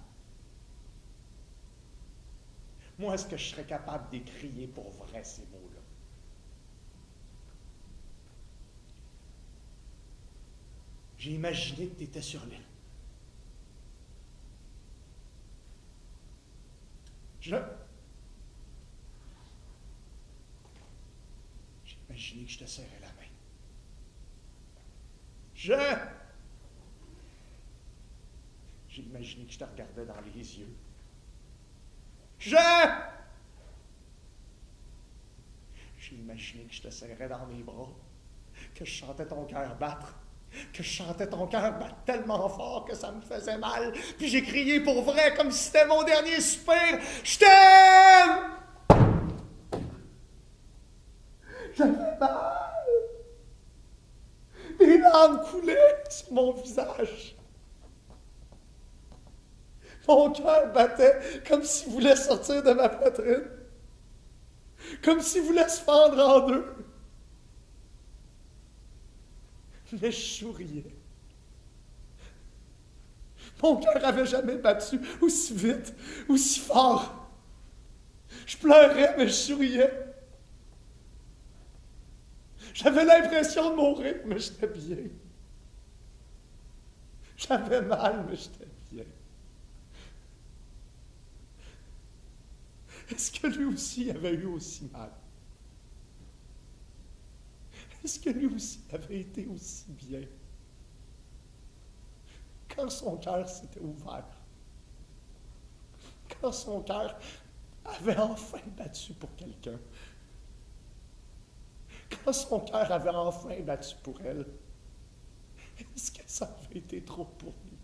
Moi, est-ce que je serais capable d'écrier pour vrai ces mots-là? J'ai imaginé que tu étais sur l'île. J'ai imaginé que je te serrais la main. J'ai imaginé que je te regardais dans les yeux. J'ai imaginé que je te serrais dans mes bras, que je sentais ton cœur battre, que je sentais ton cœur battre tellement fort que ça me faisait mal. Puis j'ai crié pour vrai, comme si c'était mon dernier soupir. Je t'aime! J'avais mal. Des larmes coulaient sur mon visage. Mon cœur battait comme s'il voulait sortir de ma poitrine. Comme s'il voulait se fendre en deux. Mais je souriais. Mon cœur n'avait jamais battu aussi vite, aussi fort. Je pleurais, mais je souriais. J'avais l'impression de mourir, mais j'étais bien. J'avais mal, mais j'étais bien. Est-ce que lui aussi avait eu aussi mal? Est-ce que lui aussi avait été aussi bien? Quand son cœur s'était ouvert, quand son cœur avait enfin battu pour quelqu'un, quand son cœur avait enfin battu pour elle, est-ce que ça avait été trop pour lui?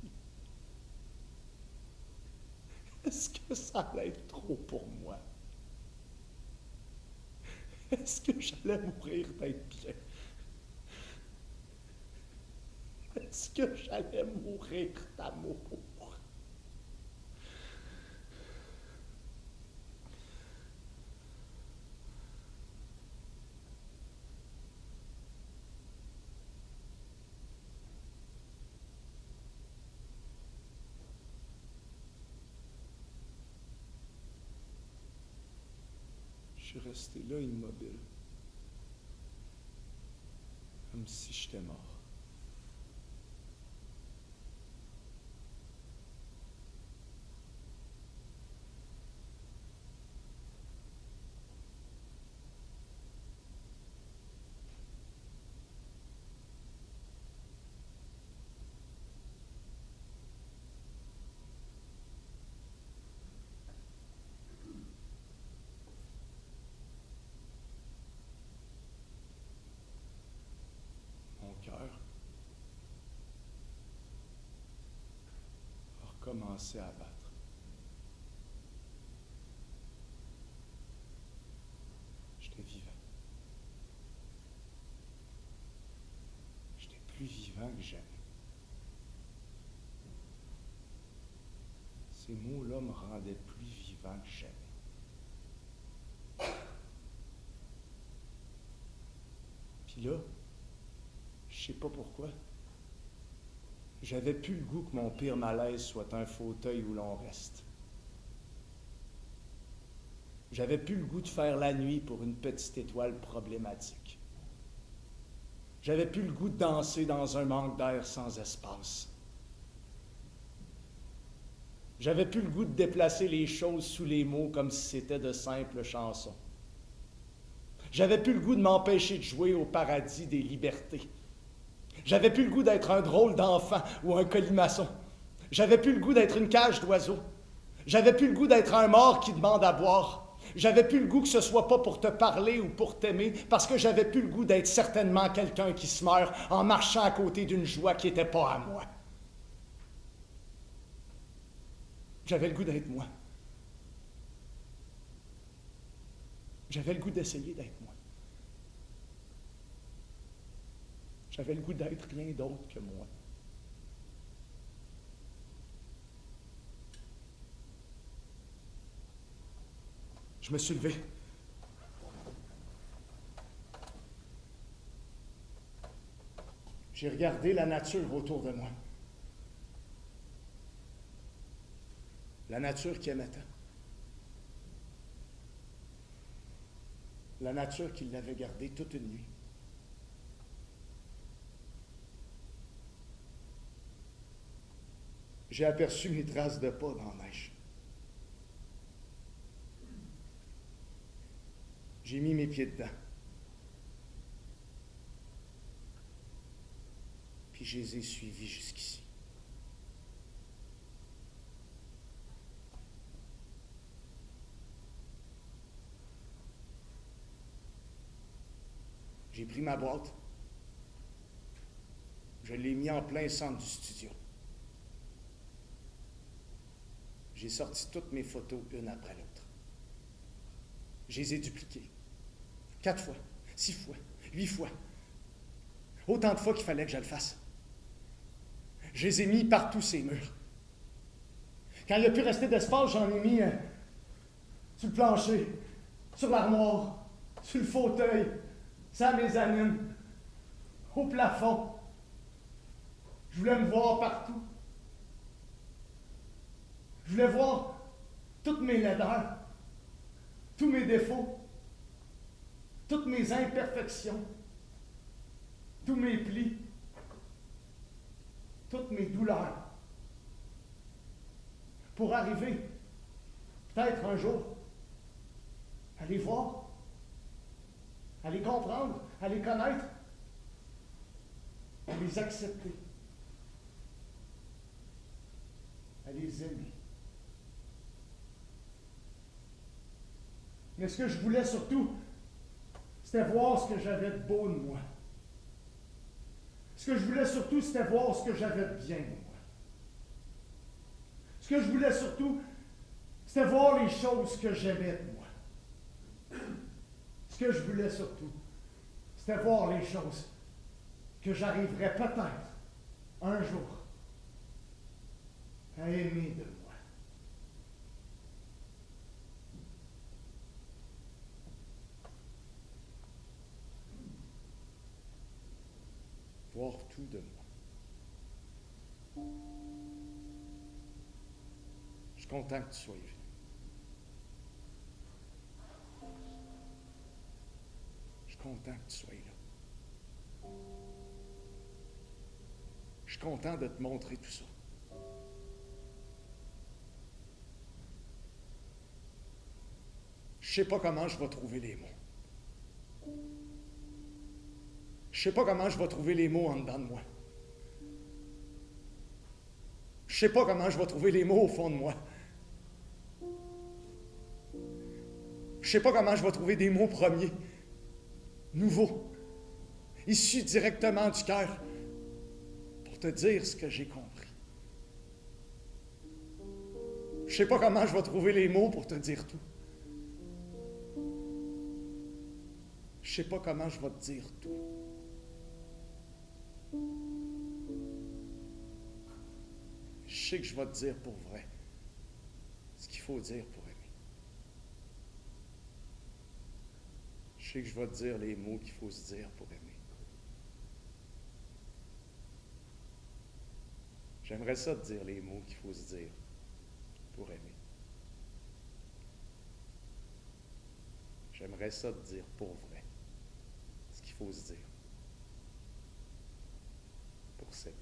Est-ce que ça allait être trop pour moi? Est-ce que j'allais mourir d'être bien? Est-ce que j'allais mourir d'amour? Je suis resté là immobile, comme si j'étais mort. Mon cœur a recommencé à battre. J'étais vivant. J'étais plus vivant que jamais. Ces mots-là me rendaient plus vivant que jamais. Puis là, je sais pas pourquoi, j'avais plus le goût que mon pire malaise soit un fauteuil où l'on reste. J'avais plus le goût de faire la nuit pour une petite étoile problématique. J'avais plus le goût de danser dans un manque d'air sans espace. J'avais plus le goût de déplacer les choses sous les mots comme si c'était de simples chansons. J'avais plus le goût de m'empêcher de jouer au paradis des libertés. J'avais plus le goût d'être un drôle d'enfant ou un colimaçon. J'avais plus le goût d'être une cage d'oiseaux. J'avais plus le goût d'être un mort qui demande à boire. J'avais plus le goût que ce soit pas pour te parler ou pour t'aimer, parce que j'avais plus le goût d'être certainement quelqu'un qui se meurt en marchant à côté d'une joie qui n'était pas à moi. J'avais le goût d'être moi. J'avais le goût d'essayer d'être moi. J'avais le goût d'être rien d'autre que moi. Je me suis levé. J'ai regardé la nature autour de moi. La nature qui aimait tant. La nature qui l'avait gardée toute une nuit. J'ai aperçu mes traces de pas dans la neige. J'ai mis mes pieds dedans. Puis je les ai suivis jusqu'ici. J'ai pris ma boîte. Je l'ai mis en plein centre du studio. J'ai sorti toutes mes photos une après l'autre. Je les ai dupliquées. 4 fois, 6 fois, 8 fois. Autant de fois qu'il fallait que je le fasse. Je les ai mis partout ces murs. Quand il n'y a plus resté d'espace, j'en ai mis sur le plancher, sur l'armoire, sur le fauteuil, sur la mezzanine, au plafond. Je voulais me voir partout. Je voulais voir toutes mes laideurs, tous mes défauts, toutes mes imperfections, tous mes plis, toutes mes douleurs. Pour arriver, peut-être un jour, à les voir, à les comprendre, à les connaître, à les accepter, à les aimer. Mais ce que je voulais surtout, c'était voir ce que j'avais de beau de moi. Ce que je voulais surtout, c'était voir ce que j'avais de bien de moi. Ce que je voulais surtout, c'était voir les choses que j'aimais de moi. Ce que je voulais surtout, c'était voir les choses que j'arriverais peut-être un jour à aimer de moi. Voir tout de moi. Je suis content que tu sois venu. Je suis content que tu sois là. Je suis content de te montrer tout ça. Je sais pas comment je vais trouver les mots. Je sais pas comment je vais trouver les mots en dedans de moi. Je sais pas comment je vais trouver les mots au fond de moi. Je sais pas comment je vais trouver des mots premiers, nouveaux, issus directement du cœur, pour te dire ce que j'ai compris. Je sais pas comment je vais trouver les mots pour te dire tout. Je sais pas comment je vais te dire tout. Je sais que je vais te dire pour vrai ce qu'il faut dire pour aimer. Je sais que je vais te dire les mots qu'il faut se dire pour aimer. J'aimerais ça te dire les mots qu'il faut se dire pour aimer. J'aimerais ça te dire pour vrai ce qu'il faut se dire pour s'aimer.